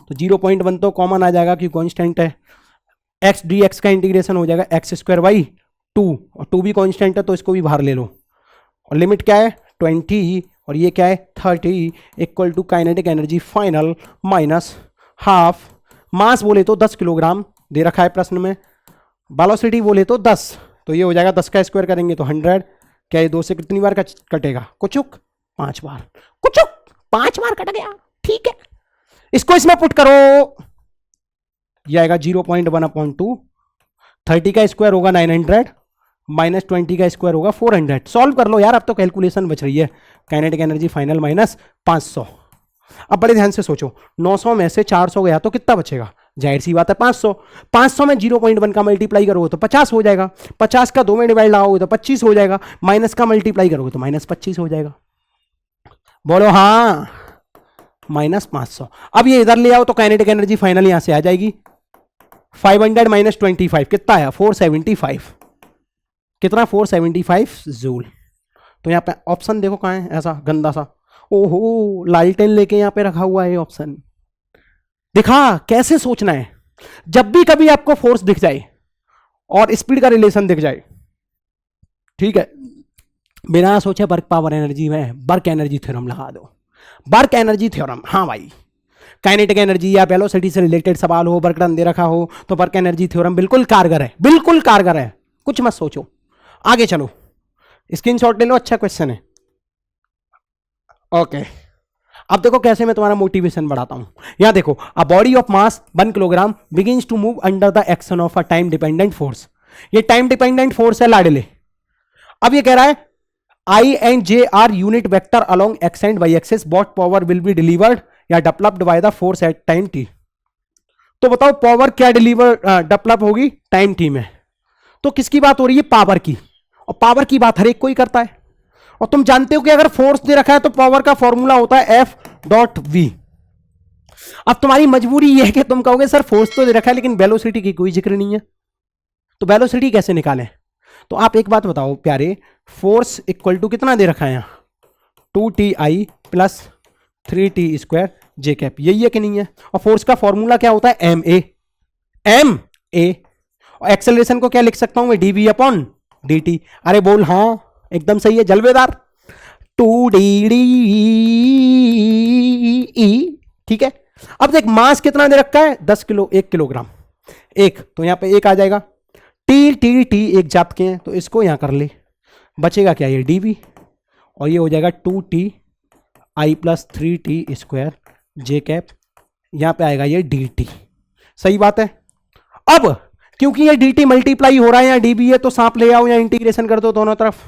तो 0.1 तो कॉमन आ जाएगा कि कांस्टेंट है, एक्स डी एक्स का इंटीग्रेशन हो जाएगा एक्स स्क्वायर बाई 2, और 2 भी कांस्टेंट है तो इसको भी बाहर ले लो, और लिमिट क्या है 20 और ये क्या है 30 equal to kinetic energy final minus half. Mass बोले तो 10 किलोग्राम दे रखा है प्रश्न में, वेलोसिटी बोले तो 10, तो ये हो जाएगा 10 का स्क्वायर करेंगे तो 100। क्या ये 2 से कितनी बार कटेगा, कुचुक 5 बार, कुचुक 5 बार कट गया, ठीक है। इसको इसमें पुट करो, ये आएगा 0.1/2, 30 का स्क्वायर होगा 900 माइनस 20 का स्क्वायर होगा 400। सॉल्व कर लो यार, अब तो कैलकुलेशन बच रही है। Kinetic energy final minus 500। अब बड़े ध्यान से सोचो, 900 में से 400 गया तो कितना बचेगा, जाहिर सी बात है 500। 500 में 0.1 का मल्टीप्लाई करोगे तो 50 हो जाएगा, 50 का 2 में डिवाइड लगाओगे तो 25 हो जाएगा, माइनस का मल्टीप्लाई करोगे तो माइनस 25 हो जाएगा। बोलो हाँ, माइनस 500। अब ये इधर ले आओ तो काइनेटिक एनर्जी फाइनल यहां से आ जाएगी 500 माइनस 25 कितना आया 475, कितना 475 जूल। तो यहाँ पे ऑप्शन देखो कहाँ है, ऐसा गंदा सा, ओहो लालटेन लेके यहाँ पे रखा हुआ है ऑप्शन। दिखा कैसे सोचना है, जब भी कभी आपको फोर्स दिख जाए और स्पीड का रिलेशन दिख जाए, ठीक है, बिना सोचे वर्क पावर एनर्जी में वर्क एनर्जी थ्योरम लगा दो। वर्क एनर्जी थ्योरम, हाँ भाई, काइनेटिक एनर्जी या वेलोसिटी से रिलेटेड सवाल हो, वर्क डन दे रखा हो तो वर्क एनर्जी थ्योरम बिल्कुल कारगर है, बिल्कुल कारगर है, कुछ मत सोचो। आगे चलो, स्क्रीनशॉट ले लो, अच्छा क्वेश्चन है। ओके, अब देखो कैसे मैं तुम्हारा मोटिवेशन बढ़ाता हूं। यहां देखो, a body of mass 1 kilogram begins to move under the action of a time dependent force. ये टाइम डिपेंडेंट फोर्स है लाडले। अब ये कह रहा है I and J are unit vector along X and Y axis, what power will be delivered या developed by the force at time T. तो बताओ पावर क्या डिलीवर डेवलप होगी टाइम टी में। तो किसकी बात हो रही है? पावर की। और पावर की बात हर एक कोई करता है। और तुम जानते हो कि अगर फोर्स दे रखा है तो पावर का फॉर्मूला होता है F.V। अब तुम्हारी मजबूरी यह है कि तुम कहोगे सर फोर्स तो दे रखा है लेकिन वेलोसिटी की कोई जिक्र नहीं है, तो वेलोसिटी कैसे निकालें? तो आप एक बात बताओ प्यारे, फोर्स इक्वल टू कितना दे रखा है यहाँ? 2ti प्लस 3t² जे कैप, यही है कि नहीं है? और फोर्स का फॉर्मूला क्या होता है? ma। और एक्सेलरेशन को क्या लिख सकता हूं मैं? dv/dt। अरे बोल हाँ, एकदम सही है जलवेदार। 2dd। ठीक है। अब देख मास कितना दे रखा है? 10 किलो, 1 किलोग्राम। एक तो यहां पे एक आ जाएगा। टी एक जात के हैं तो इसको यहां कर ले, बचेगा क्या? ये dv और ये हो जाएगा 2ti प्लस 3t² जे कैप, यहां पे आएगा ये dt। सही बात है। अब क्योंकि ये dt मल्टीप्लाई हो रहा है, या dv है, तो सांप ले आओ या इंटीग्रेशन कर दो, दोनों तरफ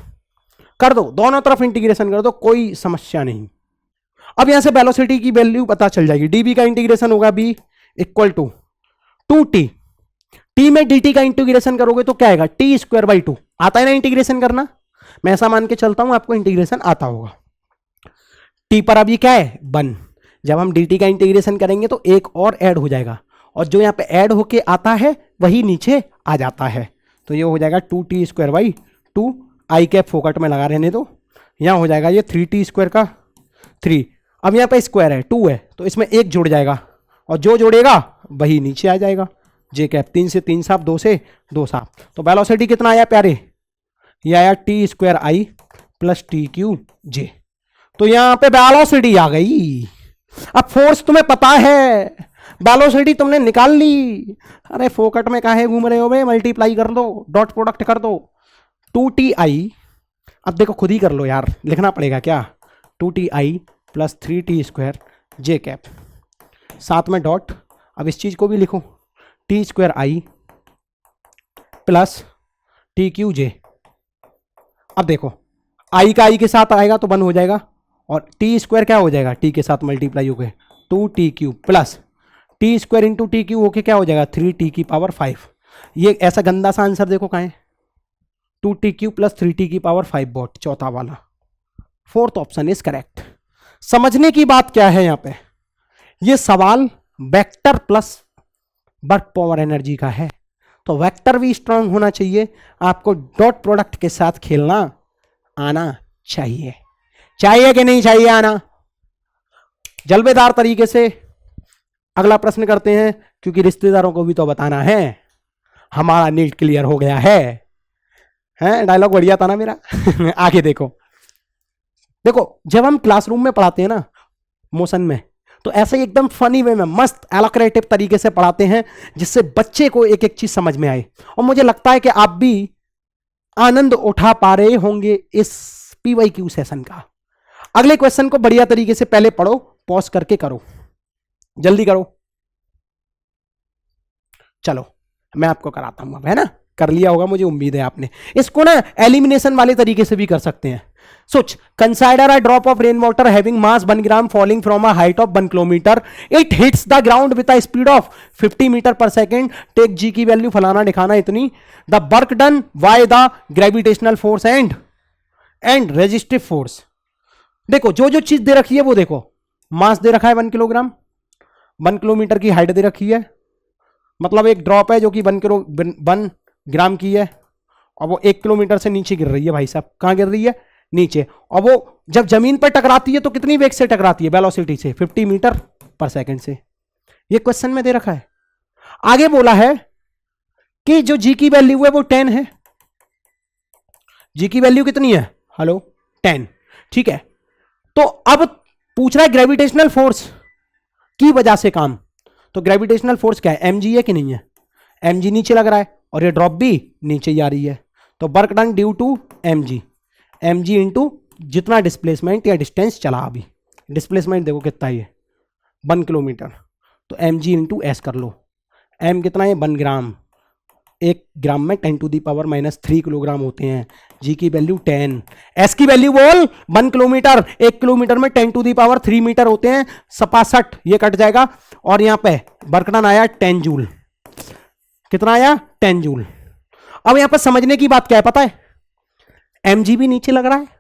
कर दो, दोनों तरफ इंटीग्रेशन कर दो, कोई समस्या नहीं। अब यहां से वेलोसिटी की वैल्यू पता चल जाएगी। dv का इंटीग्रेशन होगा b equal to 2t। t में dt का इंटीग्रेशन करोगे तो क्या आएगा? t²/2। आता है ना इंटीग्रेशन करना? मैं ऐसा मान के चलता हूं आपको इंटीग्रेशन आता होगा। t पर अब ये क्या है? 1। जब हम dt का इंटीग्रेशन करेंगे तो एक और ऐड हो जाएगा, और जो यहाँ पे ऐड होके आता है वही नीचे आ जाता है, तो ये हो जाएगा 2t²/2। आई कैप फोकट में लगा रहने दो। यहाँ हो जाएगा ये 3t² का 3। अब यहाँ पे स्क्वायर है, 2 है, तो इसमें एक जुड़ जाएगा, और जो जोड़ेगा वही नीचे आ जाएगा। जे कैप 3 से 3 साफ, 2 से 2 साफ। तो वेलोसिटी कितना आया प्यारे? ये आया t²i प्लस t³j। तो यहाँ पे वेलोसिटी आ गई। अब फोर्स तुम्हें पता है, वेलोसिटी तुमने निकाल ली। अरे फोकट में काहे घूम रहे हो बे? मल्टीप्लाई कर दो, डॉट प्रोडक्ट कर दो। 2ti, अब देखो खुद ही कर लो यार, लिखना पड़ेगा क्या? 2ti प्लस 3t² जे कैप, साथ में डॉट। अब इस चीज को भी लिखो, t²i प्लस t³j। अब देखो i का i के साथ आएगा तो 1 हो जाएगा, और t² क्या हो जाएगा? t के साथ मल्टीप्लाई हो गए, 2t³ plus t² into t³ होके क्या हो जाएगा? 3t⁵ ये ऐसा गंदा सा आंसर देखो कहाँ है? 2t³ प्लस 3t⁵ वॉट, चौथा वाला। Fourth option is correct. समझने की बात क्या है यहाँ पे? ये सवाल vector plus work power energy का है, तो वेक्टर भी स्ट्रांग होना चाहिए, आपको डॉट प्रोडक्ट के साथ खेलना आना चाहिए। चाहिए कि नहीं चाहिए आना? जलवेदार तरीके से अगला प्रश्न करते हैं, क्योंकि रिश्तेदारों को भी तो बताना है हमारा नीट क्लियर हो गया है। हैं, डायलॉग बढ़िया था ना मेरा? आगे देखो, देखो जब हम क्लासरूम में पढ़ाते हैं ना मोशन में, तो ऐसे ही एकदम फनी वे में मस्त एलोक्रेटिव तरीके से पढ़ाते हैं, जिससे बच्चे को एक एक चीज समझ में आए। और मुझे लगता है कि आप भी आनंद उठा पा रहे होंगे इस PYQ सेशन का। अगले क्वेश्चन को बढ़िया तरीके से पहले पढ़ो, पॉज करके करो, जल्दी करो। चलो मैं आपको कराता हूं अब, है ना? कर लिया होगा मुझे उम्मीद है आपने। इसको ना एलिमिनेशन वाले तरीके से भी कर सकते हैं। सोच, consider a drop of rain water having mass 1 gram falling from a height of 1 kilometre, it hits the ground with a speed of 50 metre per second, take g की वैल्यू फलाना दिखाना इतनी, the work done by the gravitational force and resistive force. देखो जो जो चीज दे रखी है वो देखो, मास दे रखा है 1 किलोग्राम, 1 किलोमीटर की हाइट दे रखी है, मतलब एक ड्रॉप है जो कि 1 ग्राम की है, और वो 1 किलोमीटर से नीचे गिर रही है। भाई साहब कहां गिर रही है? नीचे। और वो जब जमीन पर टकराती है तो कितनी वेग से टकराती है? वेलोसिटी से, 50 मीटर पर सेकंड से। ये क्वेश्चन में दे रखा है। आगे बोला है कि जो जी की वैल्यू है वो 10 है। जी की वैल्यू कितनी है? हेलो, 10। ठीक है, तो अब पूछ रहा है ग्रेविटेशनल फोर्स की वजह से काम। तो ग्रेविटेशनल फोर्स क्या है? mg है कि नहीं है? mg नीचे लग रहा है और ये ड्रॉप भी नीचे ही आ रही है, तो work done due to mg into जितना डिस्प्लेसमेंट या डिस्टेंस चला। अभी डिस्प्लेसमेंट देखो कितना है, 1 किलोमीटर, तो mg इंटू एस कर लो। m कितना है? 1 ग्राम। 1 ग्राम में 10⁻³ किलोग्राम होते हैं। g की वैल्यू 10, s की वैल्यू बोल 1 किलोमीटर, 1 किलोमीटर में 10⁻³ मीटर होते हैं, 67 ये कट जाएगा, और यहां पे वर्क डन आया 10 जूल। कितना आया? 10 जूल। अब यहां पर समझने की बात क्या है पता है, mg भी नीचे लग रहा है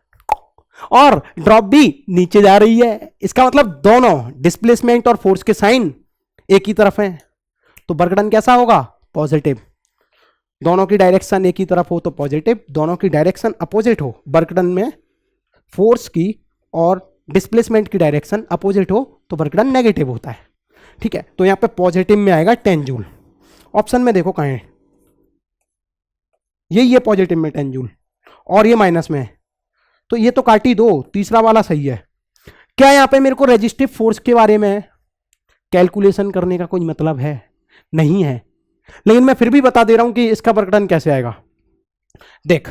और ड्रॉप भी नीचे जा रही है, इसका मतलब दोनों डिस्प्लेसमेंट और फोर्स के साइन एक ही तरफ हैं, तो वर्क डन कैसा होगा, पॉजिटिव। दोनों की डायरेक्शन एक ही तरफ हो तो पॉजिटिव, दोनों की डायरेक्शन अपोजिट हो, वर्क डन में फोर्स की और डिस्प्लेसमेंट की डायरेक्शन अपोजिट हो तो वर्क डन नेगेटिव होता है। ठीक है, तो यहां पे पॉजिटिव में आएगा 10 जूल। ऑप्शन में देखो कहां है, यही है पॉजिटिव में 10 जूल और ये माइनस में है, तो ये तो काटी दो, तीसरा वाला सही है। क्या यहां पे मेरे को रेजिस्टिव फोर्स के बारे में कैलकुलेशन करने का कोई मतलब है, नहीं है, लेकिन मैं फिर भी बता दे रहा हूं कि इसका वर्क डन कैसे आएगा। देख,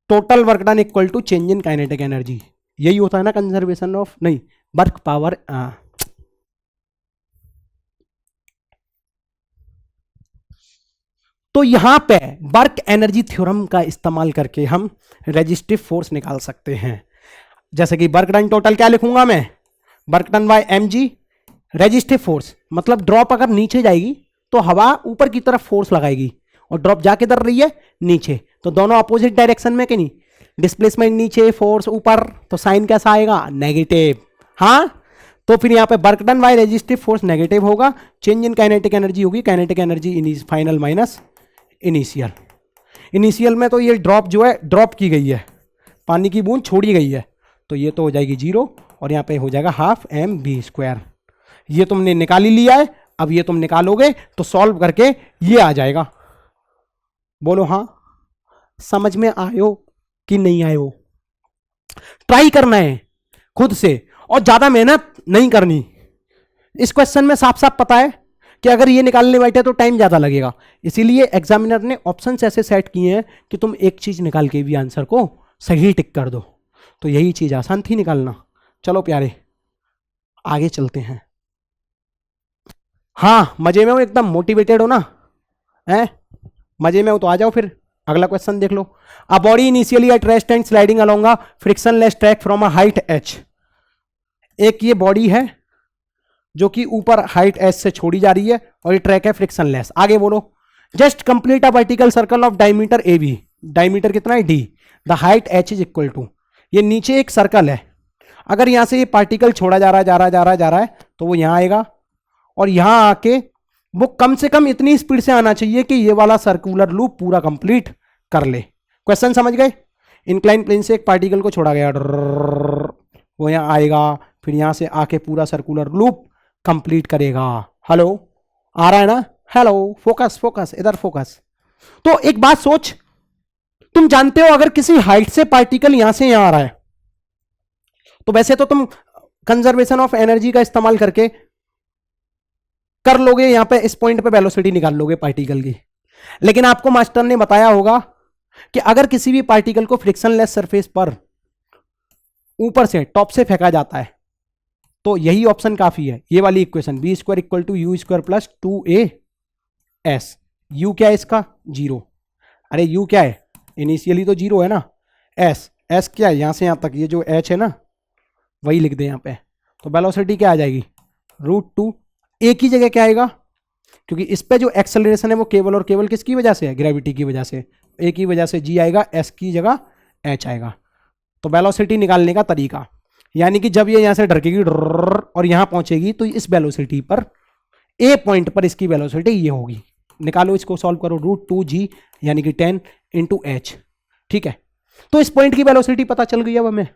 total work done equal to change in kinetic energy, यही होता है ना कंजर्वेशन ऑफ, नहीं, वर्क पावर। तो यहां पे वर्क एनर्जी थ्योरम का इस्तेमाल करके हम रेजिस्टिव फोर्स निकाल सकते हैं। जैसे कि वर्क डन टोटल क्या लिखूंगा मैं, work done bye mg, resistive force मतलब ड्रॉप अगर नीचे जाएगी तो हवा ऊपर की तरफ फोर्स लगाएगी और ड्रॉप जाके दर रही है नीचे, तो दोनों अपोजिट डायरेक्शन में कि नहीं, डिस्प्लेसमेंट नीचे फोर्स ऊपर, तो साइन कैसा आएगा, नेगेटिव। हाँ, तो फिर यहां पे work done bye resistive force negative होगा, चेंज इन काइनेटिक एनर्जी होगी, kinetic energy final minus initial. Initial में तो ये ड्रॉप जो है ड्रॉप की गई है, पानी की बूंद छोड़ी गई है, तो ये तो हो जाएगी 0 और यहाँ पे हो जाएगा हाफ mv²। ये तुमने निकाल ही लिया है, अब ये तुम निकालोगे तो सॉल्व करके ये आ जाएगा। बोलो हाँ, समझ में आयो कि नहीं आयो। ट्राई करना है खुद से और ज्यादा मेहनत नहीं करनी। इस क्वेश्चन में साफ साफ पता है कि अगर ये निकालने बैठे तो टाइम ज्यादा लगेगा, इसीलिए एग्जामिनर ने ऑप्शंस ऐसे सेट किए हैं कि तुम एक चीज निकाल के भी आंसर को सही टिक कर दो, तो यही चीज आसान थी निकालना। चलो प्यारे, आगे चलते हैं। हाँ, मजे में हो, एकदम मोटिवेटेड हो ना, है मजे में हो तो आ जाओ, फिर अगला क्वेश्चन देख लो। A body initially at rest and sliding along a frictionless track from a height h। एक ये बॉडी है जो कि ऊपर हाइट h से छोड़ी जा रही है और ये ट्रैक है फ्रिक्शनलेस। आगे बोलो, just complete a vertical circle of diameter ab। Diameter कितना है, d। The height h is equal to, ये नीचे एक सर्कल है, अगर यहां से ये पार्टिकल छोड़ा जा रहा है तो वो यहां आएगा और यहां आके वो कम से कम इतनी स्पीड से आना चाहिए कि ये वाला सर्कुलर लूप पूरा कंप्लीट कर ले। क्वेश्चन समझ गए? इंक्लाइन प्लेन से एक पार्टिकल को छोड़ा गया, वो यहां आएगा, फिर यहां से आके पूरा सर्कुलर लूप कंप्लीट करेगा। हेलो, आ रहा है ना? हेलो, फोकस फोकस, इधर फोकस। तो एक बात सोच, तुम जानते हो अगर किसी हाइट से पार्टिकल यहां से यहां आ रहा है तो वैसे तो तुम कंजर्वेशन ऑफ एनर्जी का इस्तेमाल करके कर लोगे, यहां पे इस पॉइंट पे वेलोसिटी निकाल लोगे पार्टिकल की, लेकिन आपको मास्टर ने बताया होगा कि अगर किसी भी पार्टिकल को फ्रिक्शनलेस सरफेस पर ऊपर से टॉप से फेंका जाता है तो यही ऑप्शन काफी है, ये वाली equation b² equal to u² plus 2as। u क्या है इसका, 0। अरे u क्या है, इनिशियली तो 0 है ना। s क्या है, यहां से यहां तक ये जो h है ना वही लिख दे यहां पे, तो वेलोसिटी क्या आ जाएगी, √2। एक ही जगह क्या आएगा, क्योंकि इस पे जो एक्सेलरेशन है वो केवल और केवल किसकी वजह से है, ग्रेविटी की वजह से, एक ही वजह से g आएगा, s की जगह h आएगा। तो वेलोसिटी निकालने का तरीका, यानी कि जब ये यहां से ढरकेगी और यहां पहुंचेगी तो इस वेलोसिटी पर a पॉइंट पर इसकी वेलोसिटी ये होगी। निकालो, इसको सॉल्व करो, √2g यानी कि 10 इंटू h। ठीक है, तो इस पॉइंट की वेलोसिटी पता चल गई अब हमें।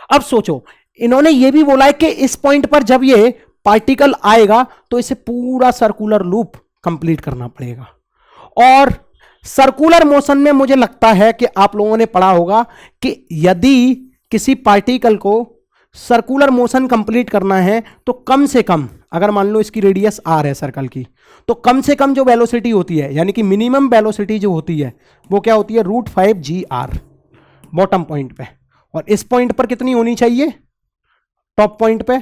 अब सोचो, इन्होंने ये भी बोला है कि इस पॉइंट पर जब ये पार्टिकल आएगा तो इसे पूरा सर्कुलर लूप कंप्लीट करना पड़ेगा, और सर्कुलर मोशन में मुझे लगता है कि आप लोगों ने पढ़ा होगा कि यदि किसी पार्टिकल को सर्कुलर मोशन कंप्लीट करना है तो कम से कम, अगर मान लो इसकी रेडियस r है सर्कल की, तो कम से कम जो वेलोसिटी होती है यानी कि मिनिमम वेलोसिटी जो होती है वो क्या होती है, √5gr बॉटम पॉइंट पे, और इस पॉइंट पर कितनी होनी चाहिए, टॉप पॉइंट पे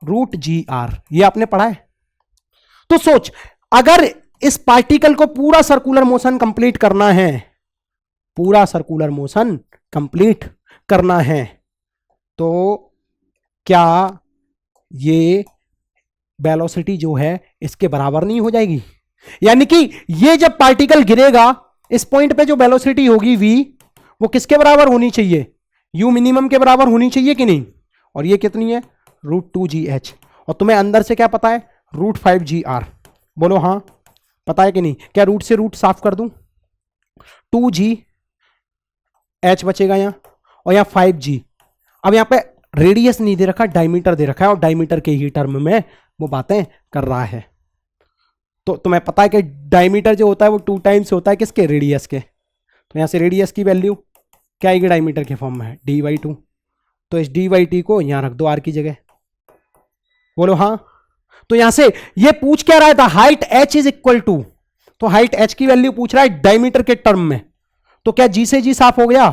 √gr। ये आपने पढ़ा है। तो सोच, अगर इस पार्टिकल को पूरा सर्कुलर मोशन कंप्लीट करना है, पूरा सर्कुलर मोशन कंप्लीट करना है, तो क्या ये वेलोसिटी जो है इसके बराबर नहीं हो जाएगी? यानी कि ये जब पार्टिकल गिरेगा इस पॉइंट पे जो वेलोसिटी होगी v वो किसके बराबर होनी चाहिए, u मिनिमम के बराबर होनी चाहिए कि नहीं। और ये कितनी है, √2gh। और तुम्हें अंदर से क्या पता है, √5gr। बोलो हाँ, पता है कि नहीं। क्या रूट से रूट साफ कर दूं, 2gh बचेगा यहां, और यहां 5g। अब यहां पे रेडियस नहीं दे रखा, डायमीटर दे रखा है, और डायमीटर के ही टर्म में वो बातें कर रहा है। तो तुम्हें पता है कि डायमीटर जो होता है वो 2 टाइम्स होता है किसके, रेडियस के। तो यहां से रेडियस की वैल्यू क्या आएगी, डायमीटर के फॉर्म में है d/2। तो इस d/t को यहां रख दो r की जगह। बोलो हाँ। तो यहां से ये पूछ क्या रहा था, height h is equal to, तो हाइट h की वैल्यू पूछ रहा है डायमीटर के टर्म में। तो क्या g से g साफ हो गया,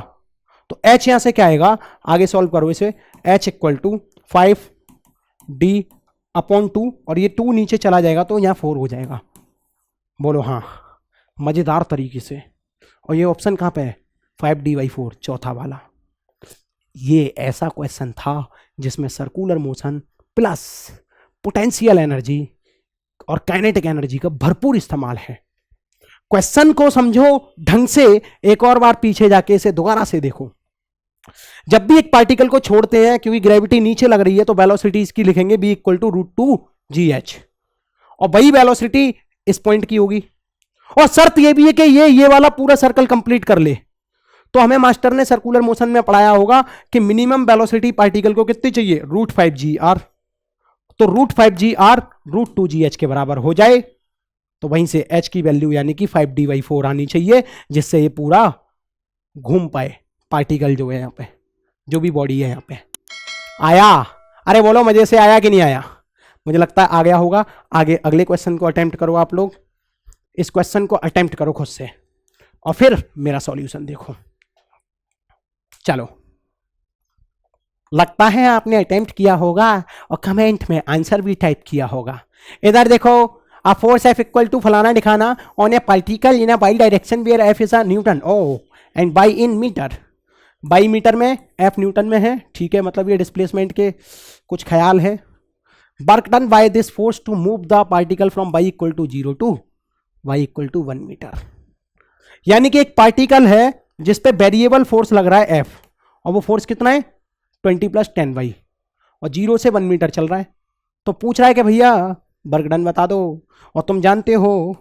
तो h यहां से क्या आएगा, आगे सॉल्व करो इसे, h इक्वल टू 5d/2, और ये 2 नीचे चला जाएगा तो यहां 4 हो जाएगा। बोलो हाँ, मजेदार तरीके से। और ये ऑप्शन कहां पे है, 5d/4 चौथा वाला। ये ऐसा क्वेश्चन था जिसमें circular motion plus potential energy और काइनेटिक एनर्जी का भरपूर इस्तेमाल है। क्वेश्चन को समझो ढंग से, एक और बार पीछे जाके इसे दोबारा से देखो। जब भी एक पार्टिकल को छोड़ते हैं, क्योंकि ग्रेविटी नीचे लग रही है, तो वेलोसिटी इसकी लिखेंगे b इक्वल टू √2gh, और वही वेलोसिटी इस पॉइंट की होगी। और शर्त ये भी है कि ये वाला पूरा सर्कल कंप्लीट कर ले। तो हमें मास्टर ने सर्कुलर मोशन में पढ़ाया होगा कि मिनिमम वेलोसिटी पार्टिकल को कितनी चाहिए, √5gr। तो √5gr √2gh के बराबर हो जाए, तो वहीं से h की वैल्यू यानी कि 5d/4 आनी चाहिए, जिससे ये पूरा घूम पाए पार्टिकल जो है यहाँ पे, जो भी बॉडी है यहाँ पे। आया, अरे बोलो मजे से आया कि नहीं आया। मुझे लगता है आ गया होगा। आगे अगले क्वेश्चन को अटेम्प्ट करो आप लोग, इस क्वेश्चन को अटेम्प्ट करो खुद से, और फिर मेरा सॉल्यूशन देखो। चलो, लगता है आपने अटेम्प्ट किया होगा और कमेंट में आंसर भी टाइप किया होगा। इधर देखो, a force F equal to फलाना दिखाना on a particle in a y direction where F is a Newton, oh and by in meter। By metre में F न्यूटन में है, ठीक है, मतलब ये डिस्प्लेसमेंट के कुछ ख्याल है। Work done by this force to move the particle from y equal to 0 to y equal to 1 metre. यानी कि एक पार्टिकल है जिस पे वेरिएबल फोर्स लग रहा है F, और वो फोर्स कितना है 20 + 10y, और 0 से 1 मीटर चल रहा है। तो पूछ रहा है कि भैया वर्क डन बता दो। और तुम जानते हो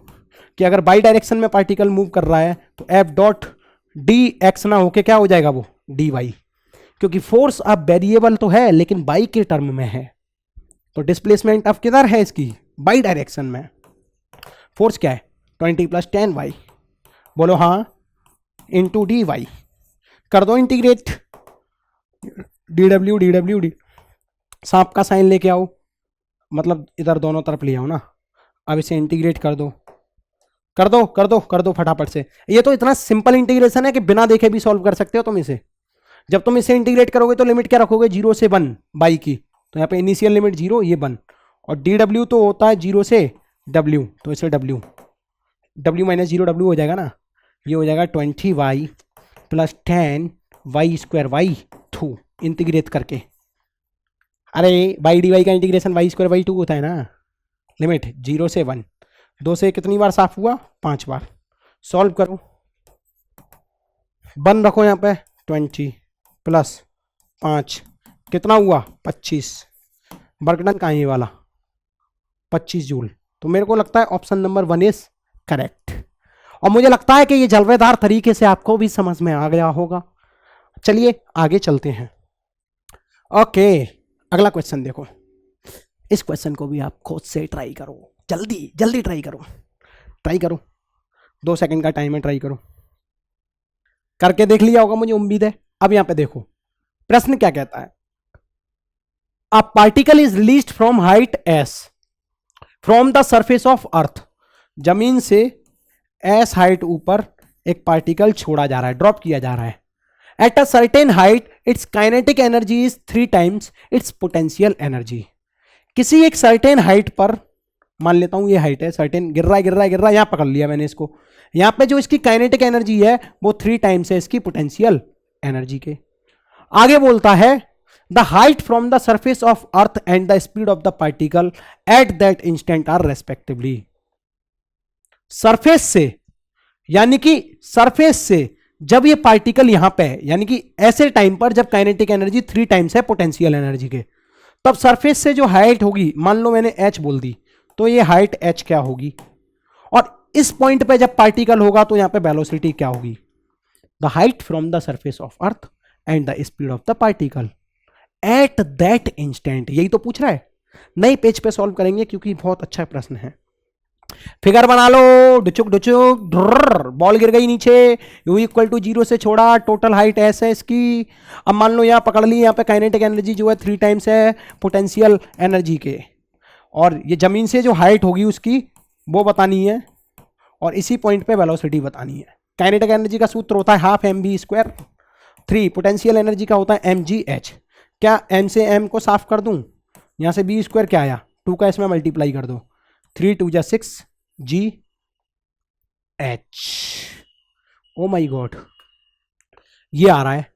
कि अगर बाई डायरेक्शन में पार्टिकल मूव कर रहा है तो F.dx ना होके क्या हो जाएगा, वो dy, क्योंकि फोर्स अब वेरिएबल तो है लेकिन बाई के टर्म में है। तो डिस्प्लेसमेंट अब किधर है इसकी, बाई डायरेक्शन में। फोर्स क्या है 20 + 10y। बोलो हाँ, इंटू dy। कर दो इंटीग्रेट, dw सांप का साइन लेके आओ, मतलब इधर दोनों तरफ ले आओ ना। अब इसे इंटीग्रेट कर दो, कर दो कर दो कर दो फटाफट से। ये तो इतना सिंपल इंटीग्रेशन है कि बिना देखे भी सॉल्व कर सकते हो तुम इसे। जब तुम इसे इंटीग्रेट करोगे तो लिमिट क्या रखोगे, 0 से 1 बाई की, तो यहाँ पे इनिशियल लिमिट 0, ये 1, और डी तो होता है 0 से w, तो इसे w - 0 w हो जाएगा ना। ये हो जाएगा 20y + 10y²y2 इंटीग्रेट करके। अरे बाई dy का इंटीग्रेशन y²y2 होता है ना। लिमिट 0 से 1, 2 से कितनी बार साफ हुआ, 5 बार। सॉल्व करो, 1 रखो यहाँ पे, 20 + 5 कितना हुआ, 25। वर्क डन कहाँ है ये वाला, 25 जूल। तो मेरे को लगता है ऑप्शन नंबर 1 इज करेक्ट। और मुझे लगता है कि ये जलवेदार तरीके से आपको भी समझ में आ गया होगा। चलिए आगे चलते हैं। ओके, अगला क्वेश्चन देखो। इस क्वेश्चन को भी आप खुद से ट्राई करो, जल्दी जल्दी ट्राई करो, 2 सेकंड का टाइम है, ट्राई करो। करके देख लिया होगा मुझे उम्मीद है। अब यहां पे देखो प्रश्न क्या कहता है, a particle is released from height s from the surface of अर्थ। जमीन से s हाइट ऊपर एक पार्टिकल छोड़ा जा रहा है, ड्रॉप किया जा रहा है। At a certain height it's kinetic energy is 3 times it's potential energy. किसी एक सर्टेन हाइट पर, मान लेता हूं ये हाइट है, सर्टेन गिर रहा है, यहां पकड़ लिया मैंने इसको। यहां पे जो इसकी काइनेटिक एनर्जी है वो 3 टाइम्स है इसकी पोटेंशियल एनर्जी के। आगे बोलता है the height from the surface of earth and the speed of the particle at that instant are respectively. Surface से, यानी कि सरफेस से जब ये पार्टिकल यहां पे है, यानी कि ऐसे टाइम पर जब काइनेटिक एनर्जी 3 टाइम्स है पोटेंशियल एनर्जी के, तब सरफेस से जो हाइट होगी, मान लो मैंने h बोल दी, तो ये हाइट h क्या होगी, और इस पॉइंट पे जब पार्टिकल होगा तो यहां पे वेलोसिटी क्या होगी, the height from the surface of earth and the speed of the particle at that instant. यही तो पूछ रहा है, नए पेज पे सॉल्व करेंगे क्योंकि बहुत अच्छा प्रश्न है। फिगर बना लो, डुचुक डुचुक, बॉल गिर गई नीचे, u इक्वल टू 0 से छोड़ा, टोटल हाइट ऐसे है इसकी। अब मान लो यहां पकड़ ली, यहां पे काइनेटिक एनर्जी जो है 3 टाइम्स है पोटेंशियल एनर्जी के, और ये जमीन से जो हाइट होगी उसकी वो बतानी है, और इसी पॉइंट पे वेलोसिटी बतानी है। काइनेटिक एनर्जी का सूत्र होता है half m B square, 3 potential energy का होता है एम जी एच। क्या m से m को साफ कर दूं, यहां से बी स्क्वायर क्या आया, 2 का इसमें मल्टीप्लाई कर दो, 3 2 जा 6 जी एच। ओ माई गॉड, ये आ रहा है।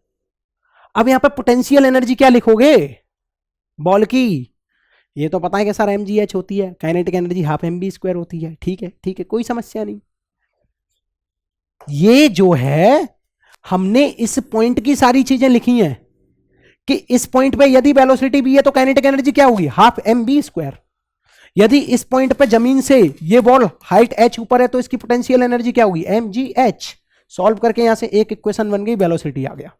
अब यहां पे पोटेंशियल एनर्जी क्या लिखोगे बॉल की, ये तो पता है कि सर एम जी एच होती है, kinetic energy half m B square होती है। ठीक है ठीक है, कोई समस्या नहीं। ये जो है हमने इस पॉइंट की सारी चीजें लिखी हैं कि इस पॉइंट पे यदि वेलोसिटी भी है तो काइनेटिक एनर्जी क्या होगी, हाफ एम बी स्क्वायर। यदि इस पॉइंट पे जमीन से ये बॉल हाइट h ऊपर है तो इसकी पोटेंशियल एनर्जी क्या होगी, एम जी एच। सॉल्व करके यहां से एक इक्वेशन बन गई, वेलोसिटी आ गया।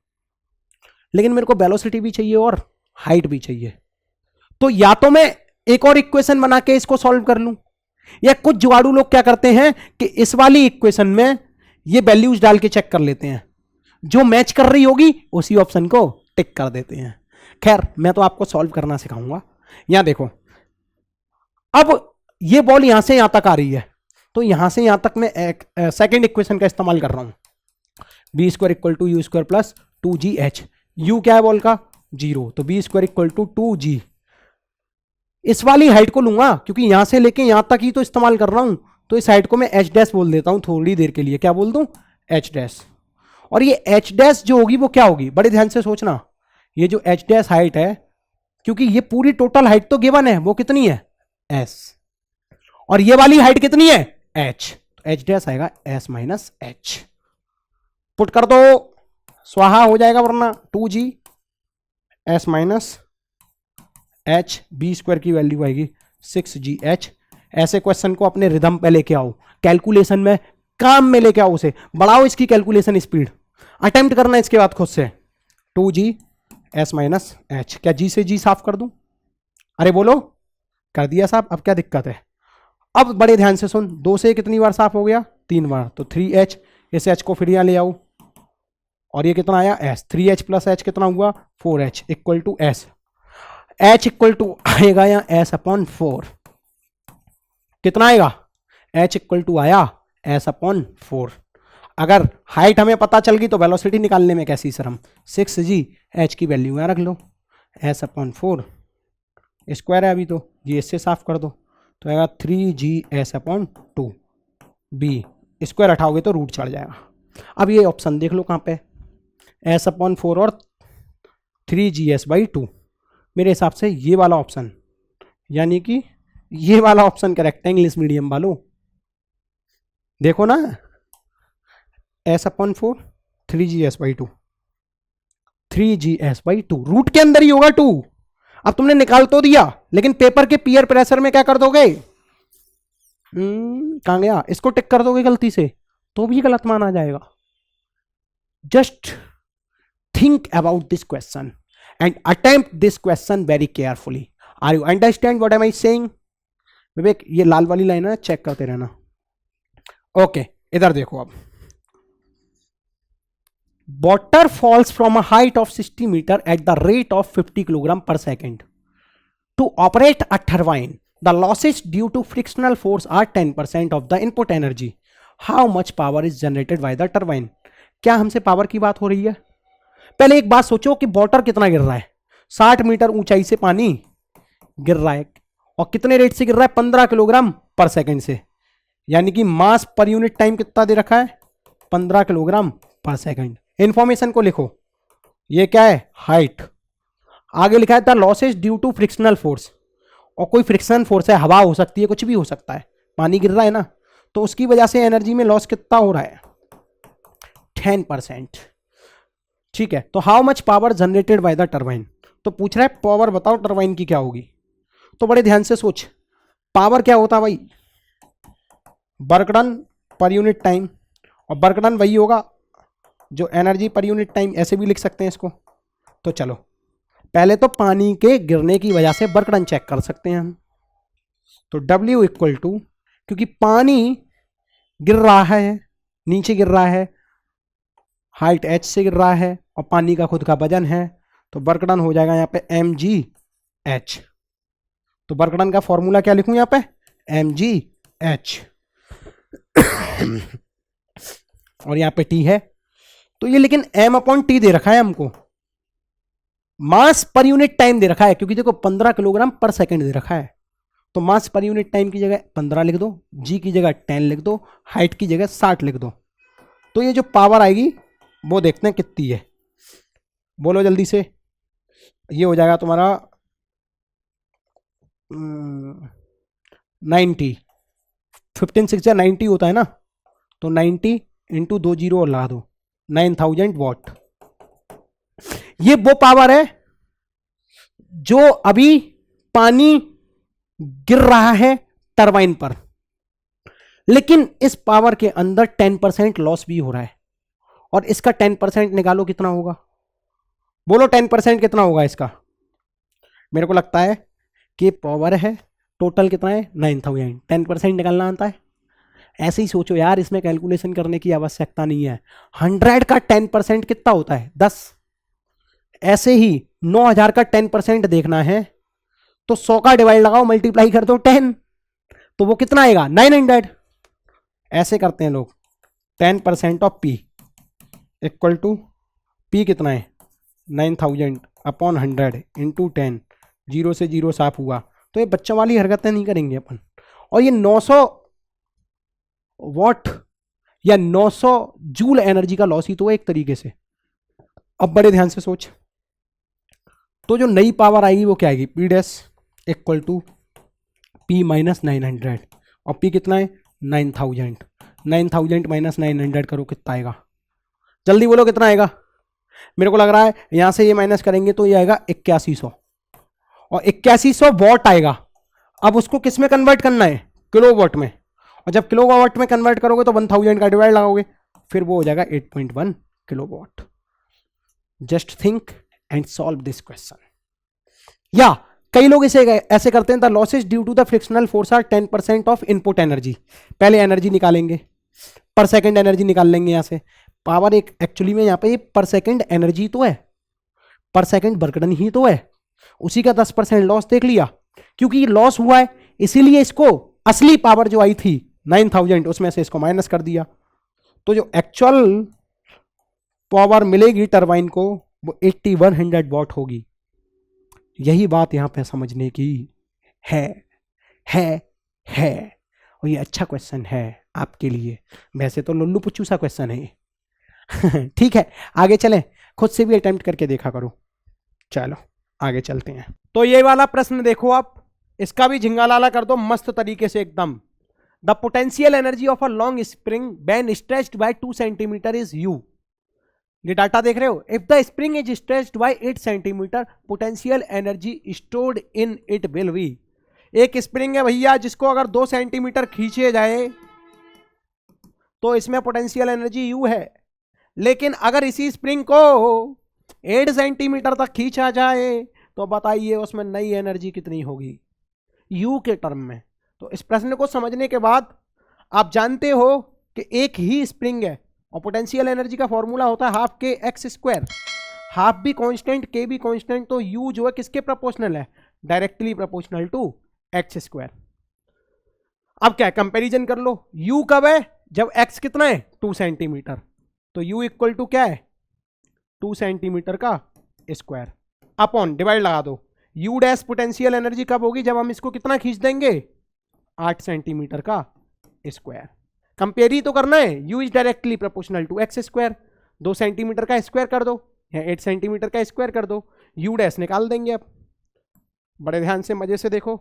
लेकिन मेरे को वेलोसिटी भी चाहिए और हाइट भी चाहिए, तो या तो मैं एक और इक्वेशन बना के इसको सॉल्व कर लूं, या कुछ जुगाड़ू लोग क्या करते हैं कि इस वाली इक्वेशन में ये वैल्यूज डाल के चेक कर लेते हैं, जो मैच कर रही होगी उसी ऑप्शन को टिक कर देते हैं। खैर मैं तो आपको सॉल्व करना सिखाऊंगा। यहां देखो, अब ये बॉल यहां से यहां तक आ रही है, तो यहां से यहां तक मैं एक सेकेंड इक्वेशन का इस्तेमाल कर रहा हूं, v square equal to u square plus 2gh। U क्या है बॉल का, 0, तो B square equal to 2g। इस वाली हाइट को लूंगा क्योंकि यहां से लेके यहां तक ही तो इस्तेमाल कर रहा हूं, तो इस हाइट को मैं h डैश बोल देता हूं थोड़ी देर के लिए। क्या बोल दूं, h डैश। और ये h डैश जो होगी वो क्या होगी, बड़े ध्यान से सोचना, ये जो h डैश हाइट है, क्योंकि ये पूरी टोटल हाइट तो गिवन है, वो कितनी है s, और ये वाली हाइट कितनी है h, तो h डैश आएगा s माइनस h। पुट कर दो, स्वाहा हो जाएगा, वरना 2g s minus h, v square की वैल्यू आएगी 6gh। ऐसे क्वेश्चन को अपने रिदम पे लेके आओ, कैलकुलेशन में काम में लेके आओ, उसे बढ़ाओ इसकी कैलकुलेशन स्पीड, अटेम्प्ट करना इसके बाद खुद से। 2g s माइनस h, क्या g से g साफ कर दूं, अरे बोलो, कर दिया साहब, अब क्या दिक्कत है। अब बड़े ध्यान से सुन, 2 से कितनी बार साफ हो गया, 3 बार, तो 3h, इस h को फिर यहां ले आओ, और ये कितना आया s, 3h प्लस h कितना हुआ 4h equal to s, h equal to आएगा यहां s अपॉन 4, कितना आएगा, h इक्वल टू आया s अपॉन 4। अगर हाइट हमें पता चल गई तो वेलोसिटी निकालने में कैसी शर्म, 6g, h की वैल्यू यहां रख लो, s अपॉन 4 स्क्वायर है अभी, तो ये इससे साफ कर दो, तो आएगा 3g s upon 2, b square हटाओगे तो रूट चढ़ जाएगा। अब ये ऑप्शन देख लो कहाँ पे, s अपॉन 4 और 3gs/2, मेरे हिसाब से ये वाला ऑप्शन, यानी कि ये वाला ऑप्शन करेक्ट है इंग्लिश मीडियम वालों। देखो ना, s upon 4 3gs/2, 3gs/2 root के अंदर ही होगा 2। अब तुमने निकाल तो दिया, लेकिन पेपर के पीयर प्रेशर में क्या कर दोगे, कहां गया, इसको टिक कर दोगे गलती से तो भी गलत माना जाएगा। Just think about this question and attempt this question very carefully. Are you understand what am I saying. Vivek, ये लाल वाली लाइन है, चेक करते रहना। ओके, इधर देखो, अब water falls from a height of 60 meter at the rate of 50 kilogram per second. To operate a turbine, the losses due to frictional force are 10% of the input energy. How much power is generated by the turbine? क्या हमसे power की बात हो रही है? पहले एक बात सोचो कि वाटर कितना गिर रहा है, 60 मीटर ऊंचाई से पानी गिर रहा है, और कितने रेट से गिर रहा है, 15 किलोग्राम पर सेकंड से, यानी कि मास पर यूनिट टाइम कितना दे रखा है, 15 किलोग्राम पर सेकंड। इंफॉर्मेशन को लिखो, ये क्या है, हाइट, आगे लिखा है the losses due to frictional force, और कोई फ्रिक्शन फोर्स है, हवा हो सकती है, कुछ भी हो सकता है, पानी गिर रहा है ना, तो उसकी वजह से एनर्जी में लॉस कितना हो रहा है? 10%। ठीक है, तो how much power generated by the turbine. तो पूछ रहा है पावर बताओ टरबाइन की क्या होगी। तो बड़े ध्यान से सोच, पावर क्या होता है भाई? Work done per unit time, और वर्क डन वही होगा जो एनर्जी पर यूनिट टाइम, ऐसे भी लिख सकते हैं इसको। तो चलो पहले तो पानी के गिरने की वजह से वर्क डन चेक कर सकते हैं हम। तो W इक्वल टू, क्योंकि पानी गिर रहा है, नीचे गिर रहा है, हाइट h से गिर रहा है और पानी का खुद का वजन है, तो वर्क डन हो जाएगा यहाँ पे mgh। तो वर्क डन का फॉर्मूला क्या लिखूं यहाँ पे? mgh और यहाँ पे T है। तो ये लेकिन m/T दे रखा है हमको, मास पर यूनिट टाइम दे रखा है, क्योंकि देखो 15 किलोग्राम पर सेकंड दे रखा है। तो मास पर यूनिट टाइम की जगह 15 लिख दो, जी की जगह 10 लिख दो, हाइट की जगह 60 लिख दो। तो ये जो पावर आएगी वो देखते हैं कितनी है, बोलो जल्दी से। ये हो जाएगा तुम्हारा 90, 15 6 90 होता है ना, तो 90 इंटू 2 जीरो और लगा दो, 9000 वॉट। ये वो पावर है जो अभी पानी गिर रहा है टरबाइन पर, लेकिन इस पावर के अंदर 10% लॉस भी हो रहा है, और इसका 10% निकालो कितना होगा, बोलो 10% कितना होगा इसका। मेरे को लगता है कि पावर है टोटल कितना है 9000, 10% निकालना आता है। ऐसे ही सोचो यार, इसमें कैलकुलेशन करने की आवश्यकता नहीं है। 100 का 10% कितना होता है? 10। ऐसे ही 9000 का 10% देखना है तो 100 का डिवाइड लगाओ, मल्टीप्लाई कर दो 10, तो वो कितना आएगा? 900। ऐसे करते हैं लोग। 10% of P equal to P कितना है? 9000 अपॉन 100 इंटू 10, जीरो से जीरो साफ हुआ। तो ये बच्चों वाली हरकतें नहीं करेंगे अपन। और ये 900 वॉट या 900 जूल एनर्जी का लॉस ही तो है एक तरीके से। अब बड़े ध्यान से सोच, तो जो नई पावर आएगी वो क्या आएगी? P dash equal to P minus 900, और P कितना है? 9000। 9000 माइनस 900 करो, कितना आएगा? जल्दी बोलो कितना आएगा। मेरे को लग रहा है यहां से ये माइनस करेंगे तो ये आएगा 8100, और 8100 वॉट आएगा। अब उसको किस में कन्वर्ट करना है? किलोवाट में। और जब किलोवाट में कन्वर्ट करोगे तो 1000 का डिवाइड लगाओगे, फिर वो हो जाएगा 8.1 kilowatt. Just think and solve this question. या कई लोग इसे ऐसे करते हैं, the losses due to the frictional force are 10% of input energy. पहले एनर्जी निकालेंगे, पर सेकंड एनर्जी निकाल लेंगे यहां से। पावर एक एक्चुअली में यहां पे पर सेकंड एनर्जी तो है, पर सेकंड वर्क डन ही तो है, उसी का 10% लॉस देख लिया। क्योंकि लॉस हुआ है इसीलिए इसको असली पावर जो आई थी 9000 उसमें से इसको माइनस कर दिया। तो जो एक्चुअल पावर मिलेगी टरबाइन को वो 8100 वॉट होगी। यही बात यहां पे समझने की है। और ये अच्छा क्वेश्चन है आपके लिए। वैसे तो लुल्लू पुच्चू सा क्वेश्चन है ठीक है, आगे चलें, खुद से भी अटेम्प्ट करके देखा करो। चलो आगे चलते हैं। तो ये वाला प्रश्न देखो आप, इसका भी झिंगालाला कर दो मस्त तरीके से एकदम। The potential energy of a long spring when stretched by 2 centimetre is U। ये डाटा देख रहे हो? If the spring is stretched by 8 centimetre potential energy stored in it will be. एक स्प्रिंग है भैया जिसको अगर 2 सेंटीमीटर खींचे जाए तो इसमें पोटेंशियल एनर्जी U है, लेकिन अगर इसी स्प्रिंग को 8 सेंटीमीटर तक खींचा जाए तो बताइए उसमें नई एनर्जी कितनी होगी U के टर्म में। तो इस प्रश्न को समझने के बाद आप जानते हो कि एक ही स्प्रिंग है और पोटेंशियल एनर्जी का फॉर्मूला होता है हाफ के एक्स स्क्वायर। हाफ भी कांस्टेंट, के भी कांस्टेंट, तो U जो है किसके प्रोपोर्शनल है? Directly proportional to x square. अब क्या कंपैरिजन कर लो, U कब है? जब x कितना है? 2 सेंटीमीटर। तो U इक्वल टू क्या है? 2 सेंटीमीटर का स्क्वायर अपॉन डिवाइड लगा दो। U डैश पोटेंशियल एनर्जी कब होगी? जब हम इसको कितना खींच देंगे? 8 सेंटीमीटर का स्क्वायर। कंपेयर ही तो करना है। U is directly proportional to x square. 2 centimetre का स्क्वायर कर दो या 8 सेंटीमीटर का स्क्वायर कर दो, U डैश निकाल देंगे। अब बड़े ध्यान से मजे से देखो,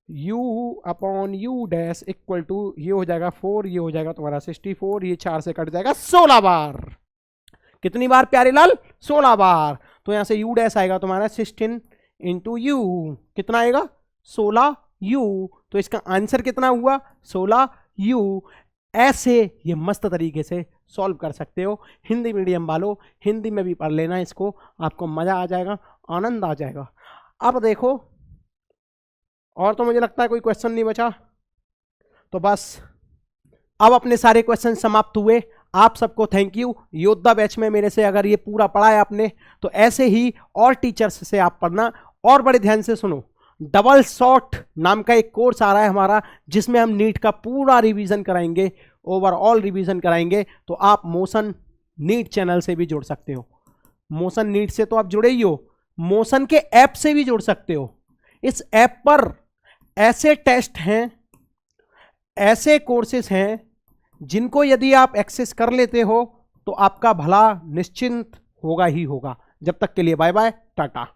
u upon u dash equal to ये हो जाएगा 4, ये हो जाएगा तुम्हारा 64, ये 4 से कट जाएगा 16 बार। कितनी बार प्यारे लाल? 16 बार। तो यहां से u डैश आएगा तुम्हारा 16 इंटू यू, कितना आएगा? 16 u। तो इसका आंसर कितना हुआ? 16 u। ऐसे ये मस्त तरीके से सॉल्व कर सकते हो। हिंदी मीडियम वालों हिंदी में भी पढ़ लेना इसको, आपको मजा आ जाएगा, आनंद आ जाएगा। अब देखो, और तो मुझे लगता है कोई क्वेश्चन नहीं बचा, तो बस अब अपने सारे क्वेश्चन समाप्त हुए। आप सबको थैंक यू। योद्धा बैच में मेरे से अगर ये पूरा पढ़ा है आपने, तो ऐसे ही और टीचर्स से आप पढ़ना। और बड़े ध्यान से सुनो, डबल शॉट नाम का एक कोर्स आ रहा है हमारा, जिसमें हम नीट का पूरा रिवीजन कराएंगे, ओवरऑल रिवीजन कराएंगे। तो आप मोशन नीट चैनल से भी जुड़ सकते हो। मोशन नीट से तो आप जुड़े ही हो, मोशन के ऐप से भी जुड़ सकते हो। इस ऐप पर ऐसे टेस्ट हैं, ऐसे कोर्सेस हैं, जिनको यदि आप एक्सेस कर लेते हो तो आपका भला निश्चिंत होगा ही होगा। जब तक के लिए बाय बाय, टाटा।